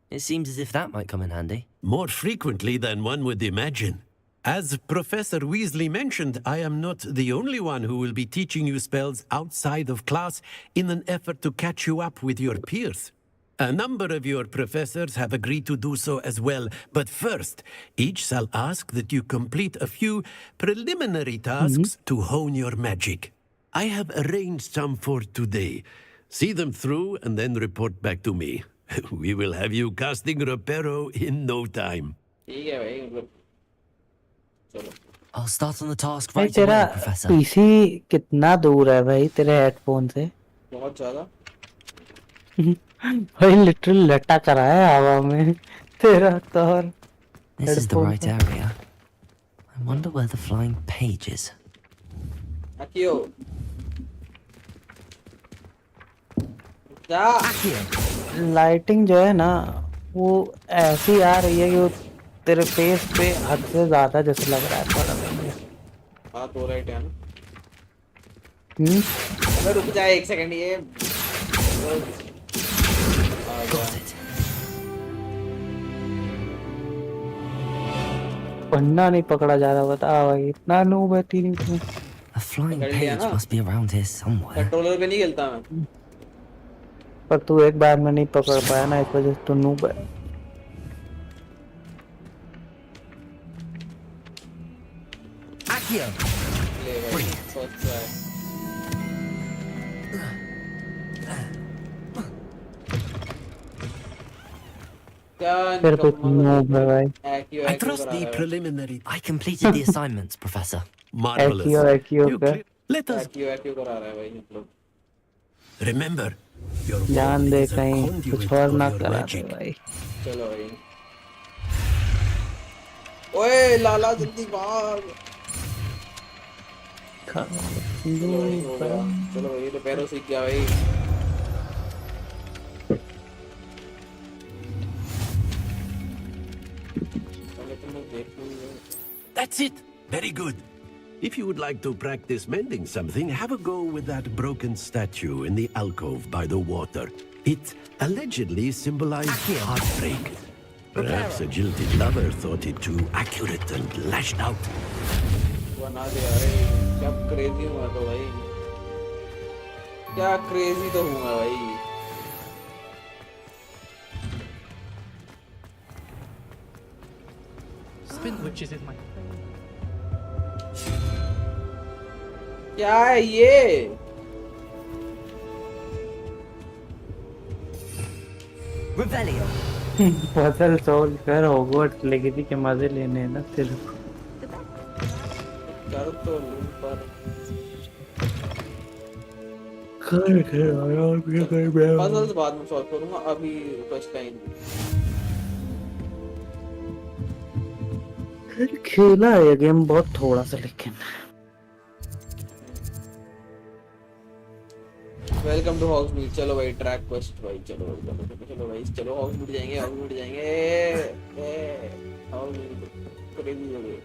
It seems as if that might come in handy. More frequently than one would imagine. As Professor Weasley mentioned, I am not the only one who will be teaching you spells outside of class in an effort to catch you up with your peers. A number of your professors have agreed to do so as well, but first, each shall ask that you complete a few preliminary tasks to hone your magic. I have arranged some for today. See them through and then report back to me. We will have you casting Reparo in no time. I'll start on the task भाई right away, तेरा Professor. PC कितना दूर है भाई तेरे headphone से बहुत ज़्यादा भाई लिटरली लटका करा है हवा में तेरा तौर This is the right area. I wonder where the flying page is. Akio. Lighting जो है ना वो ऐसी आ रही है कि वो तेरे फेस पे हद से ज्यादा जैसे लग रहा है थोड़ा मुझे हाँ तो राइट है ना अबे रुक जाए एक सेकंड ये पन्ना नहीं पकड़ा जा रहा बता भाई इतना नूब है तीन में A flying page must be around here somewhere. Controller पे नहीं खेलता मैं पर तू एक बार में नहीं पकड़ पाया ना, इस वजह से तू नूब है। Accio. फिर कुछ नूब है भाई। I trust the preliminary. I completed the assignments, Professor. Marvelous. एक्यो You का clear- Let us एक्यू करा रहा है भाई हम लोग। remember. Your ध्यान wand दे is a कहीं conduit कुछ और of ना your करा दे magic. भाई। चलो भाई। ओए लाला जल्दी भाग। चलो भाई हो गया। चलो भाई तो पैरों सीख गया भाई। That's it. Very good. If you would like to practice mending something, have a go with that broken statue in the alcove by the water. It allegedly symbolized heartbreak. Perhaps a jilted lover thought it too accurate and lashed out. बना दे यार, क्या crazy हुआ तो भाई, क्या crazy तो हुआ भाई। Spin witches is my क्या है ये? Revelio. पजल सोल्व कर, हॉगवर्ट्स लेगेसी के मजे लेने हैं ना सिर्फ। कर तो लूं पर कर आराम से कर बे। पजल्स बाद में सॉल्व करूंगा, अभी फर्स्ट टाइम खेला है ये गेम बहुत थोड़ा सा, लेकिन वेलकम टू हॉग्समीड। चलो भाई ट्रैक क्वेस्ट भाई, चलो चलो भाई, चलो हॉग्समीड जाएंगे, हॉग्समीड जाएंगे। हॉग्समीड क्रेजी हो गए।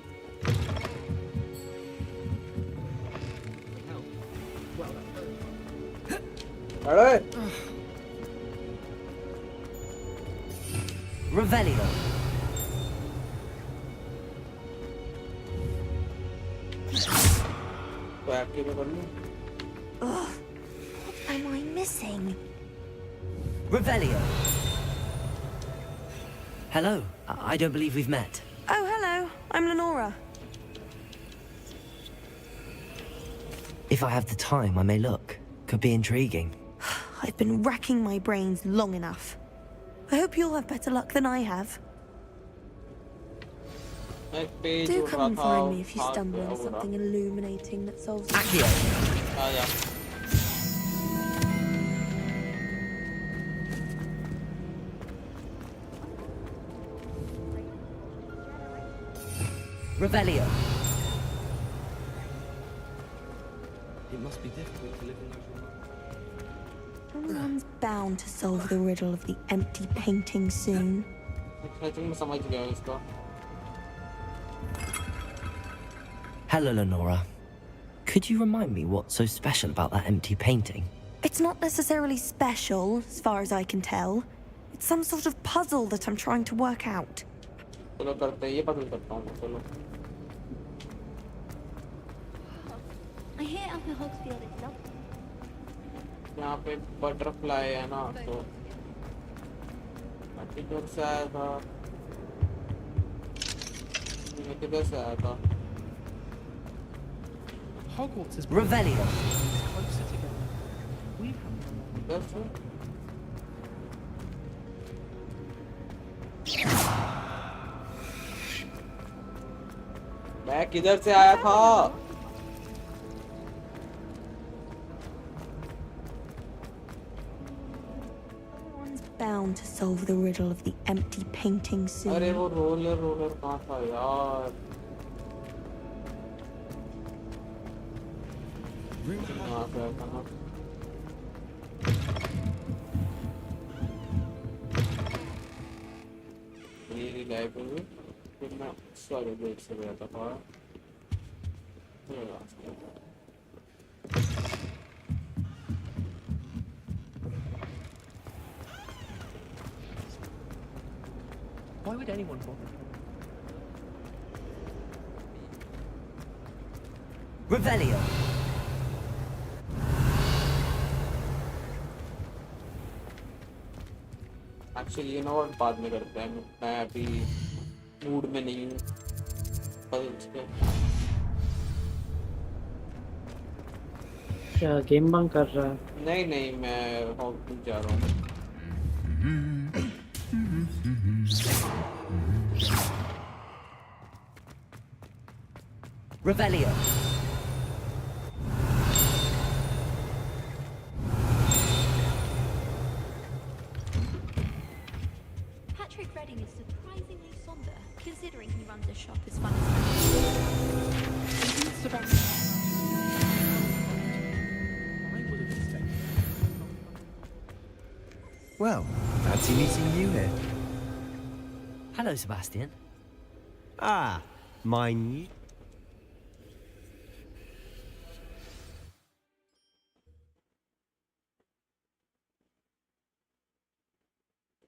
अरे Revelio. तो एक्टिव कर लूं। What am I missing? Revelio. Hello. I don't believe we've met. Oh, hello. I'm Lenora. If I have the time, I may look. Could be intriguing. I've been racking my brains long enough. I hope you'll have better luck than I have. Do come and find me if you stumble on something illuminating that solves the Accio. Revelio. It must be difficult to live in those remote. Someone's bound to solve the riddle of the empty painting soon. मैं समझ गया इसका। Hello, Lenora. Could you remind me what's so special about that empty painting? It's not necessarily special, as far as I can tell. It's some sort of puzzle that I'm trying to work out. चलो करते हैं, ये puzzle करता हूँ। चलो। I hear Upper Hogsfield is lovely. यहाँ पे butterfly है ना, तो किधर से आया था? ये किधर से आया था? Hogwarts is Revelio. closer together. We have किधर से? मैं किधर से आया था? Someone's bound to solve the riddle of the empty painting soon. अरे वो रोलर कहाँ था यार? कहाँ से आया था ना? ये लाइब्रेरी फिर मैं सारे देख से गया था। Why would anyone bother? Revelio. चलिए ना और बाद में करते हैं, मैं अभी मूड में नहीं हूँ puzzles पे। क्या गेम बंक कर रहा है? नहीं नहीं, मैं हॉगवर्ट्स जा रहा हूँ। Revelio. Patrick Redding is surprisingly somber, considering he runs a shop as fun as Well, fancy meeting you here. Hello, Sebastian. Ah, my new...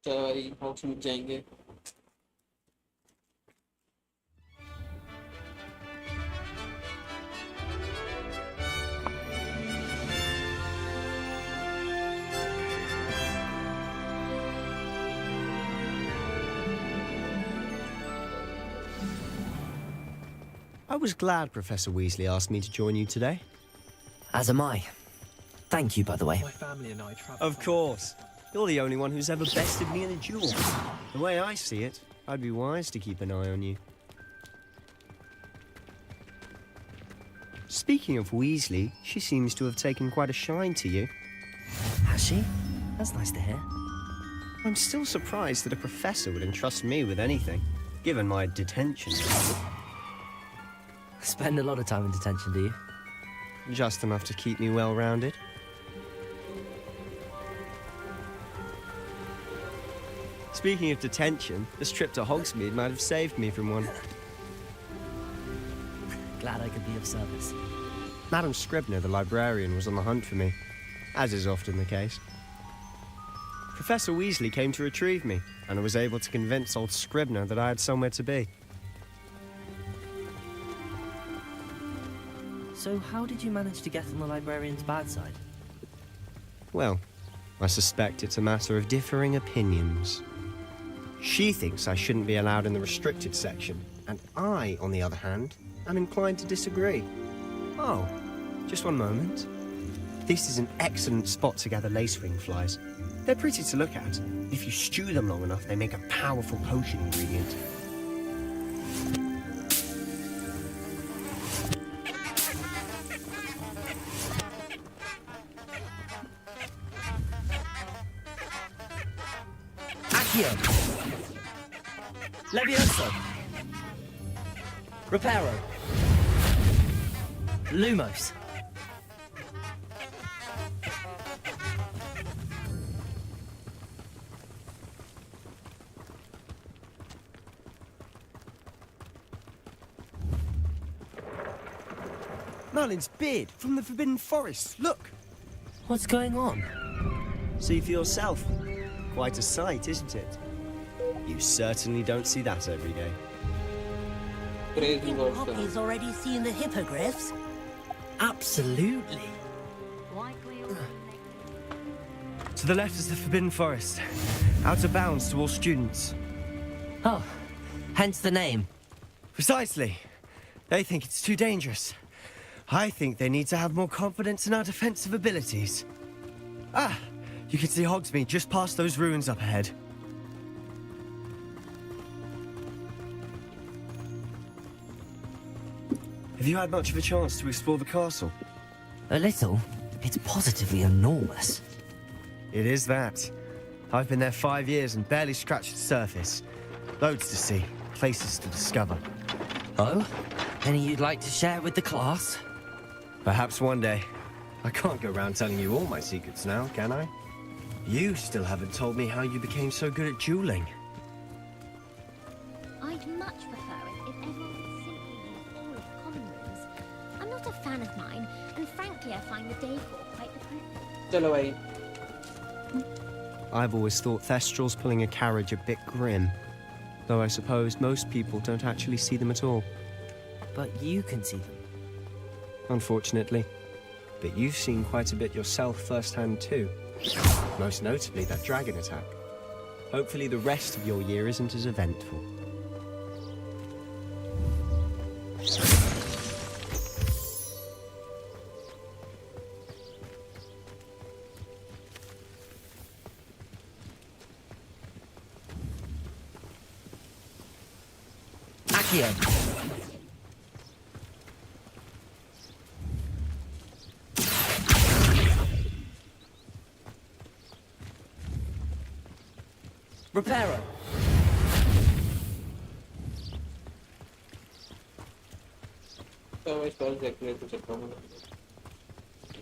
चलो भाई हॉक्स में जाएंगे। I was glad Professor Weasley asked me to join you today. As am I. Thank you, by the way. My family and I travel. Of course. You're the only one who's ever bested me in a duel. The way I see it, I'd be wise to keep an eye on you. Speaking of Weasley, she seems to have taken quite a shine to you. Has she? That's nice to hear. I'm still surprised that a professor would entrust me with anything, given my detention. Spend a lot of time in detention, do you? Just enough to keep me well-rounded. Speaking of detention, this trip to Hogsmeade might have saved me from one. Glad I could be of service. Madam Scribner, the librarian, was on the hunt for me, as is often the case. Professor Weasley came to retrieve me, and I was able to convince old Scribner that I had somewhere to be. So how did you manage to get on the librarian's bad side? Well, I suspect it's a matter of differing opinions. She thinks I shouldn't be allowed in the restricted section, and I, on the other hand, am inclined to disagree. Oh, just one moment. This is an excellent spot to gather lacewing flies. They're pretty to look at. If you stew them long enough, they make a powerful potion ingredient. Accio! Levioso! Reparo! Lumos! Merlin's beard from the Forbidden Forest, look! What's going on? See for yourself. Quite a sight, isn't it? You certainly don't see that every day. Crazy words. Poppy's already seen the hippogriffs. Absolutely. To the left is the Forbidden Forest. Out of bounds to all students. Oh, hence the name. Precisely. They think it's too dangerous. I think they need to have more confidence in our defensive abilities. Ah, you can see Hogsmeade just past those ruins up ahead. Have you had much of a chance to explore the castle? A little. It's positively enormous. It is that. I've been there 5 years and barely scratched the surface. Loads to see, places to discover. Oh? Any you'd like to share with the class? Perhaps one day. I can't go around telling you all my secrets now, can I? You still haven't told me how you became so good at dueling. I'd much prefer it if everyone could simply use all of the common rooms. I'm not a fan of mine, and frankly I find the decor quite depressing. चलो भाई. I've always thought Thestrals pulling a carriage a bit grim. Though I suppose most people don't actually see them at all. But you can see them. Unfortunately. But you've seen quite a bit yourself firsthand too. Most notably that dragon attack. Hopefully the rest of your year isn't as eventful. Repairer. तो मैं spells देखते देखते चल रहा हूँ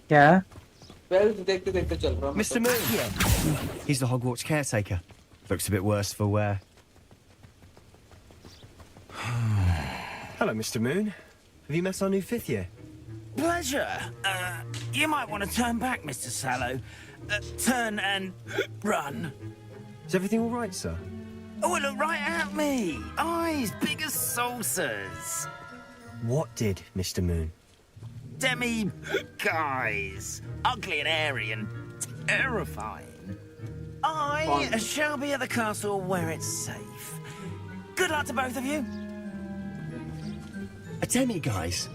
क्या? Spells देखते देखते चल रहा हूँ Mr. Moon! He's the Hogwarts caretaker. Looks a bit worse for wear. Hello, Mr. Moon. Have you met our new 5th year? Pleasure. You might want to turn back, Mr. Sallow. Turn and run. Is everything all right, sir? Oh, look right at me. Eyes big as saucers. What did, Mr. Moon? Demi guys. Ugly and airy and terrifying. I shall be at the castle where it's safe. Good luck to both of you. A demi-guise?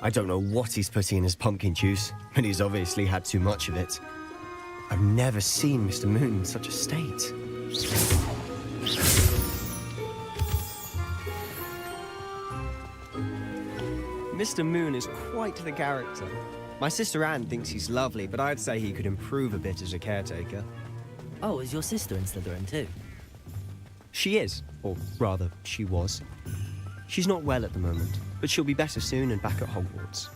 I don't know what he's putting in his pumpkin juice, but he's obviously had too much of it. I've never seen Mr. Moon in such a state. Mr. Moon is quite the character. My sister Anne thinks he's lovely, but I'd say he could improve a bit as a caretaker. Oh, is your sister in Slytherin too? She is, or rather, she was. She's not well at the moment, but she'll be better soon and back at Hogwarts.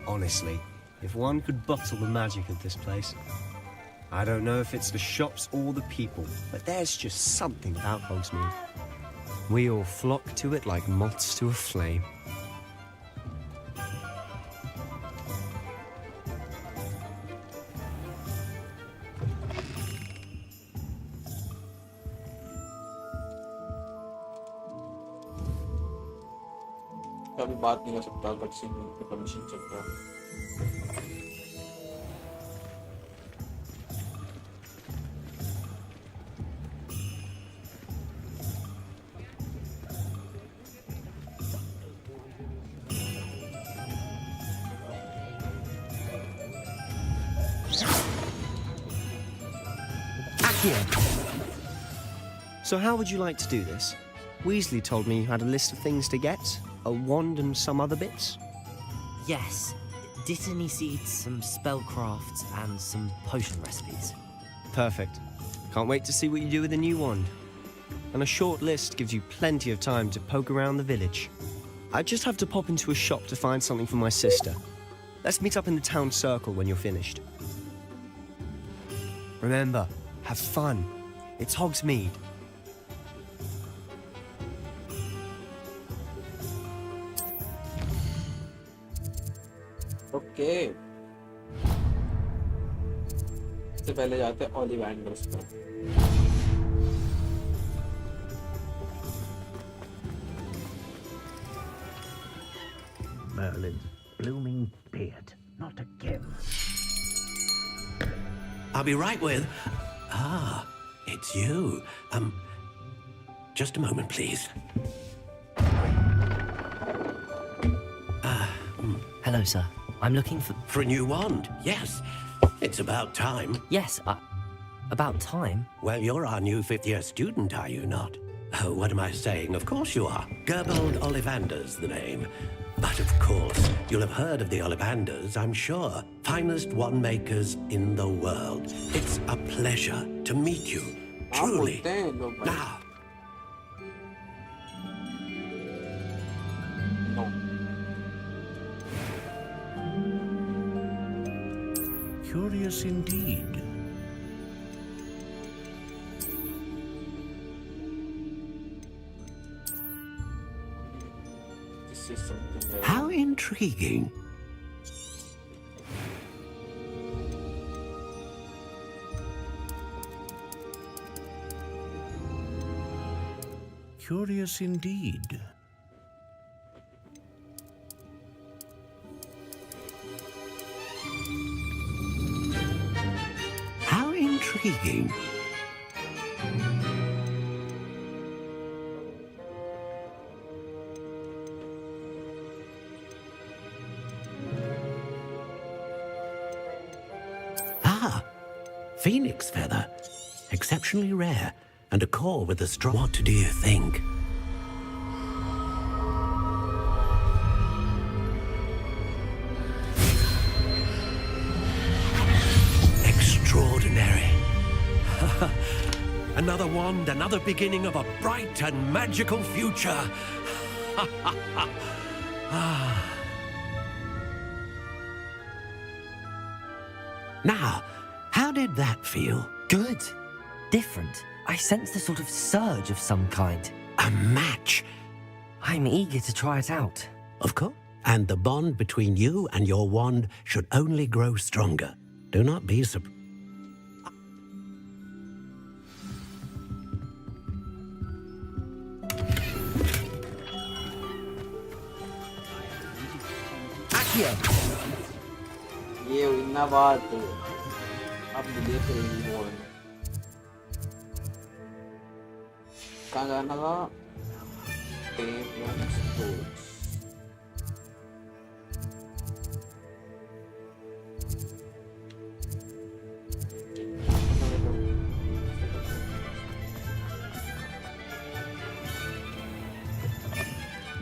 Honestly, if one could bottle the magic of this place. I don't know if it's the shops or the people, but there's just something about Hogsmeade. We all flock to it like moths to a flame. अभी बात नहीं कर सकता but scene पे permission चल रहा है So how would you like to do this? Weasley told me you had a list of things to get. A wand and some other bits? Yes. Dittany seeds, some spellcrafts, and some potion recipes. Perfect. Can't wait to see what you do with the new wand. And a short list gives you plenty of time to poke around the village. I just have to pop into a shop to find something for my sister. Let's meet up in the town circle when you're finished. Remember, have fun. It's Hogsmeade. Okay सबसे पहले जाते हैं ओलिवेंडर्स पर Merlin's blooming beard. Not again. I'll be right with... Ah, it's you. Just a moment, please. Hello, sir. I'm looking for... For a new wand, yes. It's about time. Yes, about time? Well, you're our new 5th-year student, are you not? Oh, what am I saying? Of course you are. Gerbold Ollivander's the name. But of course, you'll have heard of the Ollivanders, I'm sure. Finest wand makers in the world. It's a pleasure to meet you. Truly. Now. Curious indeed. How intriguing. Curious indeed. Intriguing. Ah, phoenix feather. Exceptionally rare, and a core with a strong... What do you think? Extraordinary. Another wand, another beginning of a bright and magical future. Now, how did that feel? Good. Different. I sensed a sort of surge of some kind. A match. I'm eager to try it out. Of course. And the bond between you and your wand should only grow stronger. Do not be surprised. ये इतना बात अब देख रही हूँ कहाँ जाना था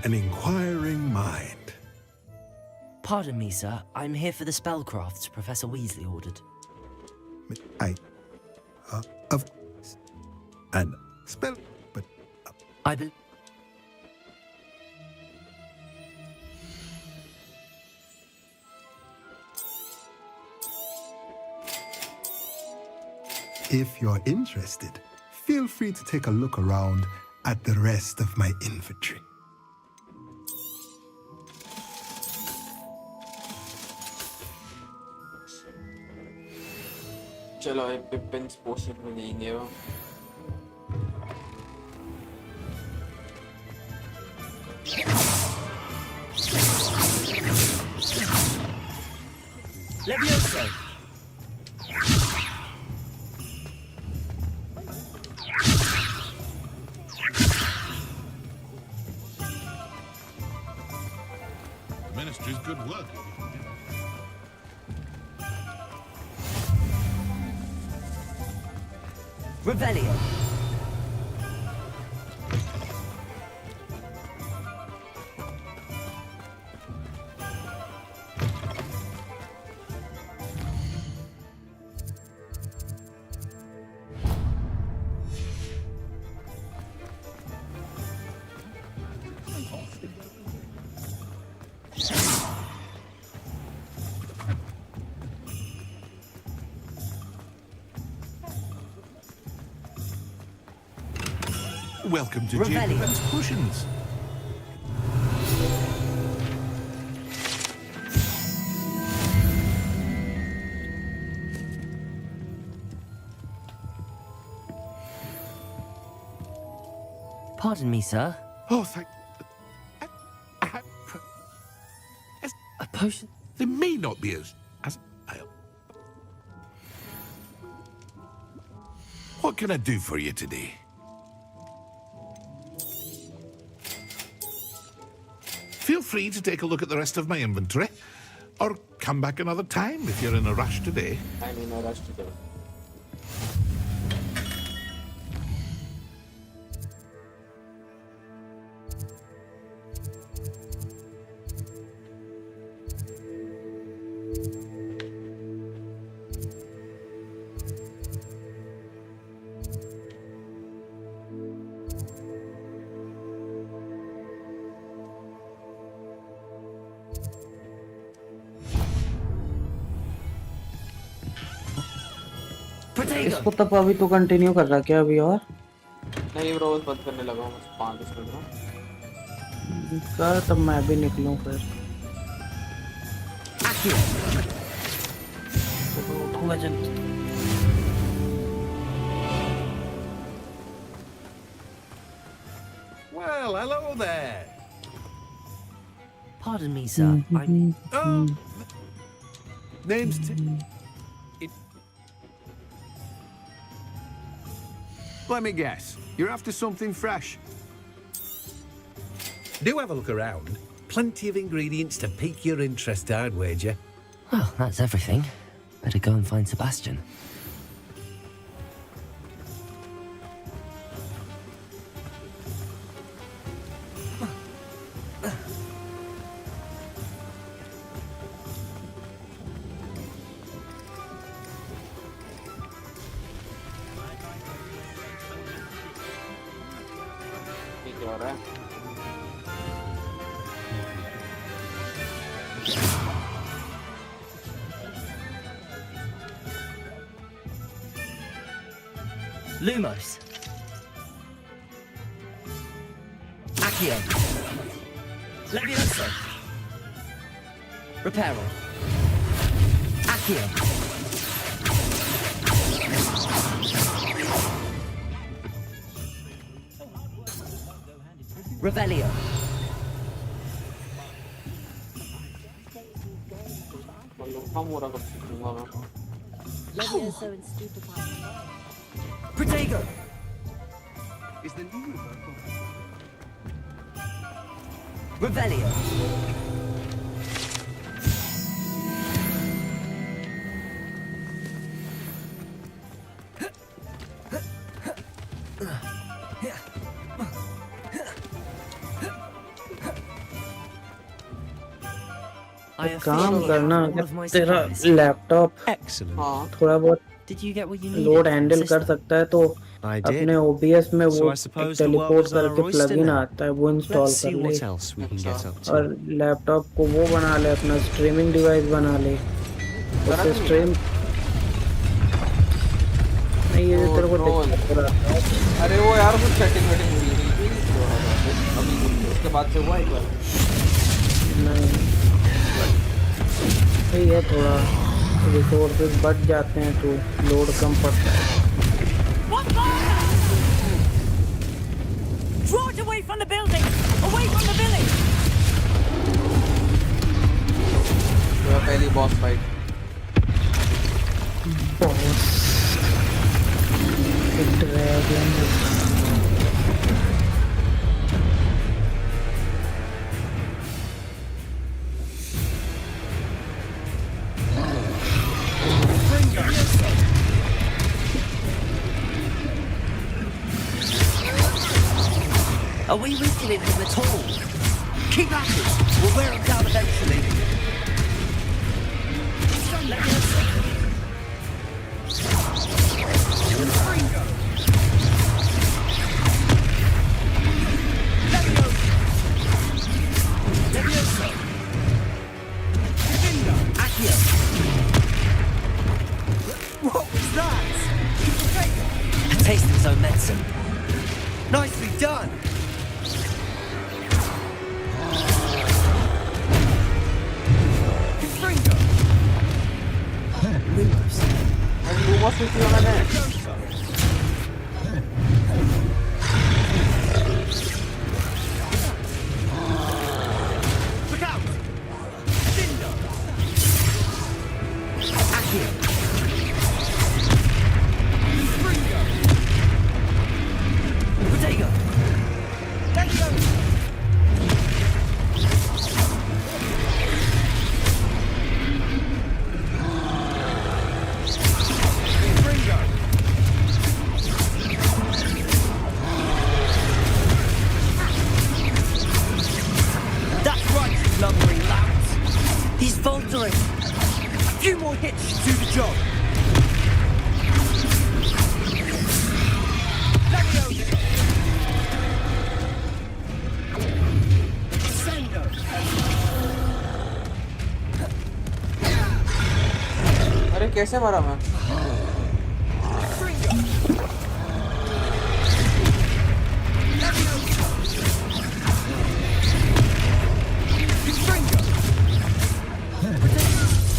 An inquiring mind. Pardon me, sir. I'm here for the spellcrafts Professor Weasley ordered. Of and spell, but I believe. If you're interested, feel free to take a look around at the rest of my inventory. चलो एक पिपिन्स पोशन में देंगे वो Levioso. Ministry's good work. Revelio. Welcome to G.SKILL's Potions. Pardon me, sir. Oh, thank... A potion? They may not be as What can I do for you today? Feel free to take a look at the rest of my inventory, or come back another time if you're in a rush today. I'm in a rush today. इसको तब अभी तो continue कर रहा क्या अभी और नहीं ब्रो बंद करने लगा हूँ बस 5 मिनट में कर तब मैं भी निकलूं फिर उठूंगा जल्दी Well, hello there. Pardon me, sir. Name's Let me guess. You're after something fresh. Do have a look around. Plenty of ingredients to pique your interest, I'd wager. Well, that's everything. Better go and find Sebastian. Lumos. Accio. Levioso. Reparo. Accio. Revelio. Levioso and stupefying. Protego. Is the new Revelio. काम करना तेरा laptop थोड़ा बहुत load handle कर सकता है तो अपने OBS में वो टेलीपोर्ट करके प्लगइन आता है वो इंस्टॉल कर ले और लैपटॉप को वो बना ले अपना स्ट्रीमिंग डिवाइस बना ले उससे स्ट्रीम नहीं ये तेरे को दिक्कत हो रहा है। अरे वो यार कुछ सेटिंग वेटिंग हुई थी अभी उसके बाद से हुआ एक बार नहीं ये थोड़ा रिसोर्सेज बढ़ जाते हैं तो लोड कम पड़ता है। Draw it away from the building! Away from the village! पहली boss fight dragon Are we weakening him at all? Keep at it! We'll wear him down eventually. What was that? A taste of his own medicine. Nicely done! Lumos with you on the net. Look out! Cinder! Accio! Springo! Protego! Levio! He's faltering. A few more hits to do the job. Sendo. अरे कैसे मारा मैं?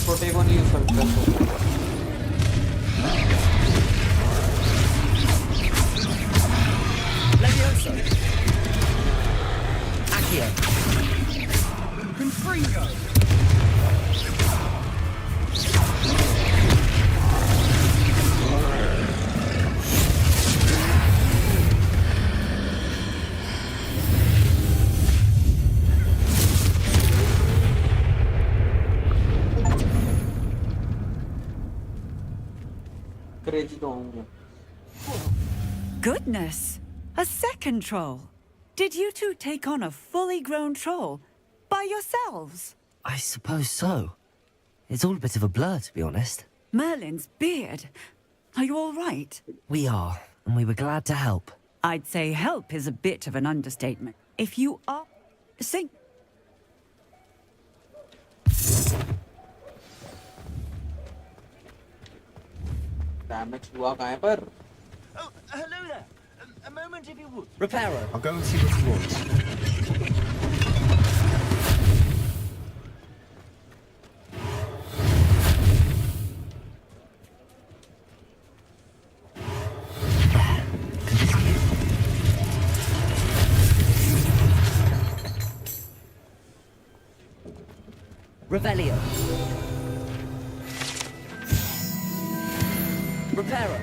Protego नहीं use करता Levioso. Accio. Confringo. अंग्रेजी तो हूँ मैं। Goodness! A second troll. Did you two take on a fully grown troll by yourselves? I suppose so. It's all a bit of a blur, to be honest. Merlin's beard. Are you all right? We are, and we were glad to help. I'd say help is a bit of an understatement. If you are... Sing... Damage हुआ कहाँ पर? Oh, hello there. A moment if you would. Reparo. I'll go and see what he wants. Revelio. Reparo.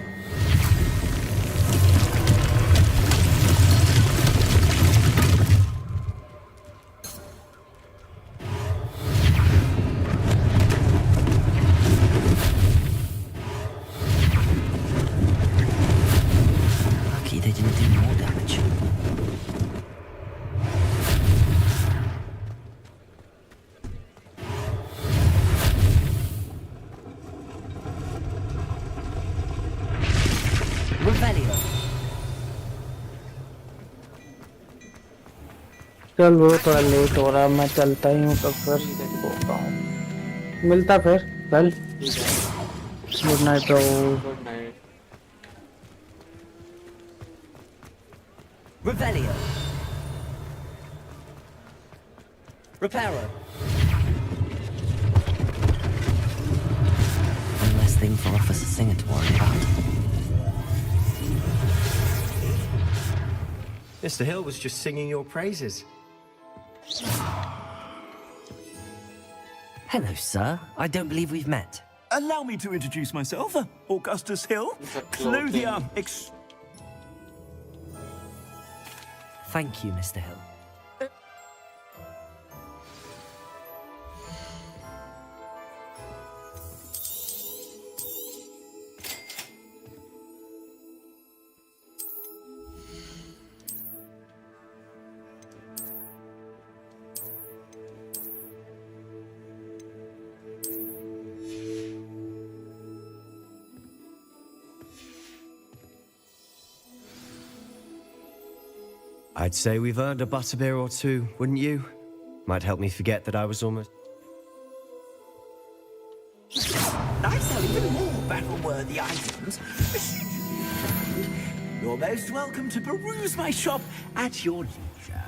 Lucky they didn't do more damage. Revelio. चल वो थोड़ा late हो रहा, मैं चलता ही हूँ, तो फिर होता हूँ, मिलता फिर कल। Good night bro. Good night. Revelio. Reparo. One less thing for Officer Singer to worry about. Mr. Hill was just singing your praises. Hello, sir. I don't believe we've met. Allow me to introduce myself, Augustus Hill. Clothier Thank you, Mr. Hill. I'd say we've earned a butterbeer or two, wouldn't you? Might help me forget that I was almost... I sell even more battle-worthy items. You're most welcome to peruse my shop at your leisure.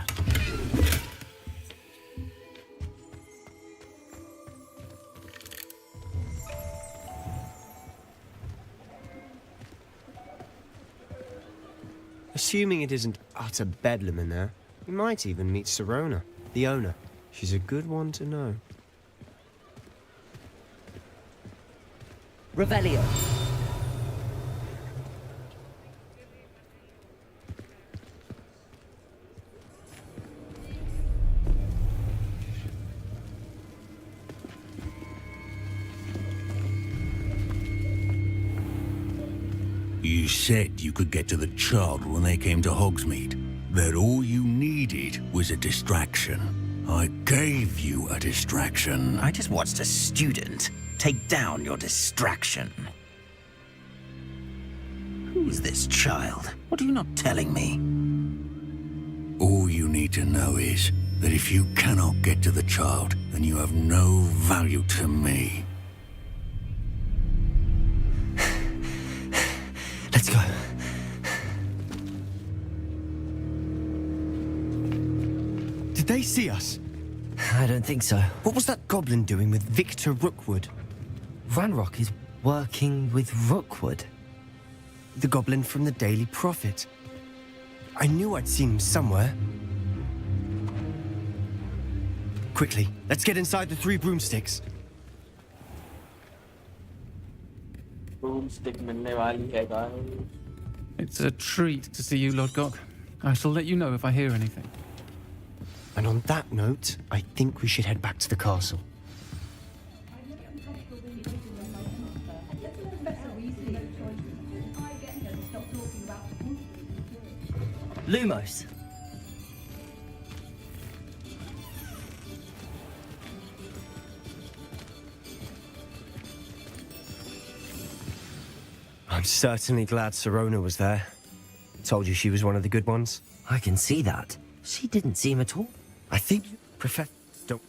Assuming it isn't utter bedlam in there, you might even meet Sirona, the owner. She's a good one to know. Revelio. You said you could get to the child when they came to Hogsmeade. That all you needed was a distraction. I gave you a distraction. I just watched a student take down your distraction. Who's this child? What are you not telling me? All you need to know is that if you cannot get to the child, then you have no value to me. Let's go. Did they see us? I don't think so. What was that goblin doing with Victor Rookwood? Ranrock is working with Rookwood. The goblin from the Daily Prophet. I knew I'd seen him somewhere. Quickly, let's get inside the 3 broomsticks. Broomstick मिलने वाली है guys. It's a treat to see you, Lodgok. I shall let you know if I hear anything. And on that note, I think we should head back to the castle. Lumos. I'm certainly glad Sirona was there. Told you she was one of the good ones. I can see that. She didn't seem at all. I think Professor... Don't...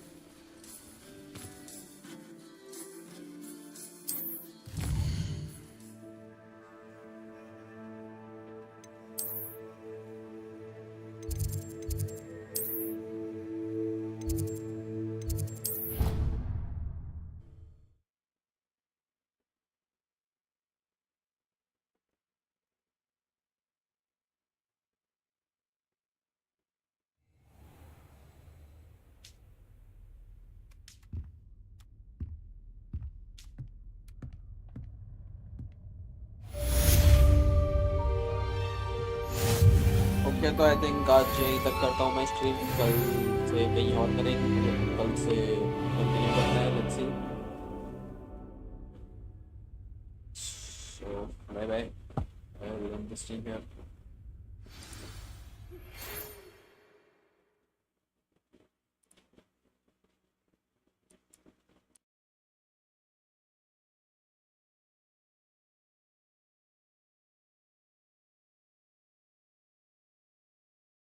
okay तो I think आज यहीं तक करता हूँ मैं stream कल से कहीं और करेंगे कल से कंटिन्यू करना है let's see so bye bye I will end the stream here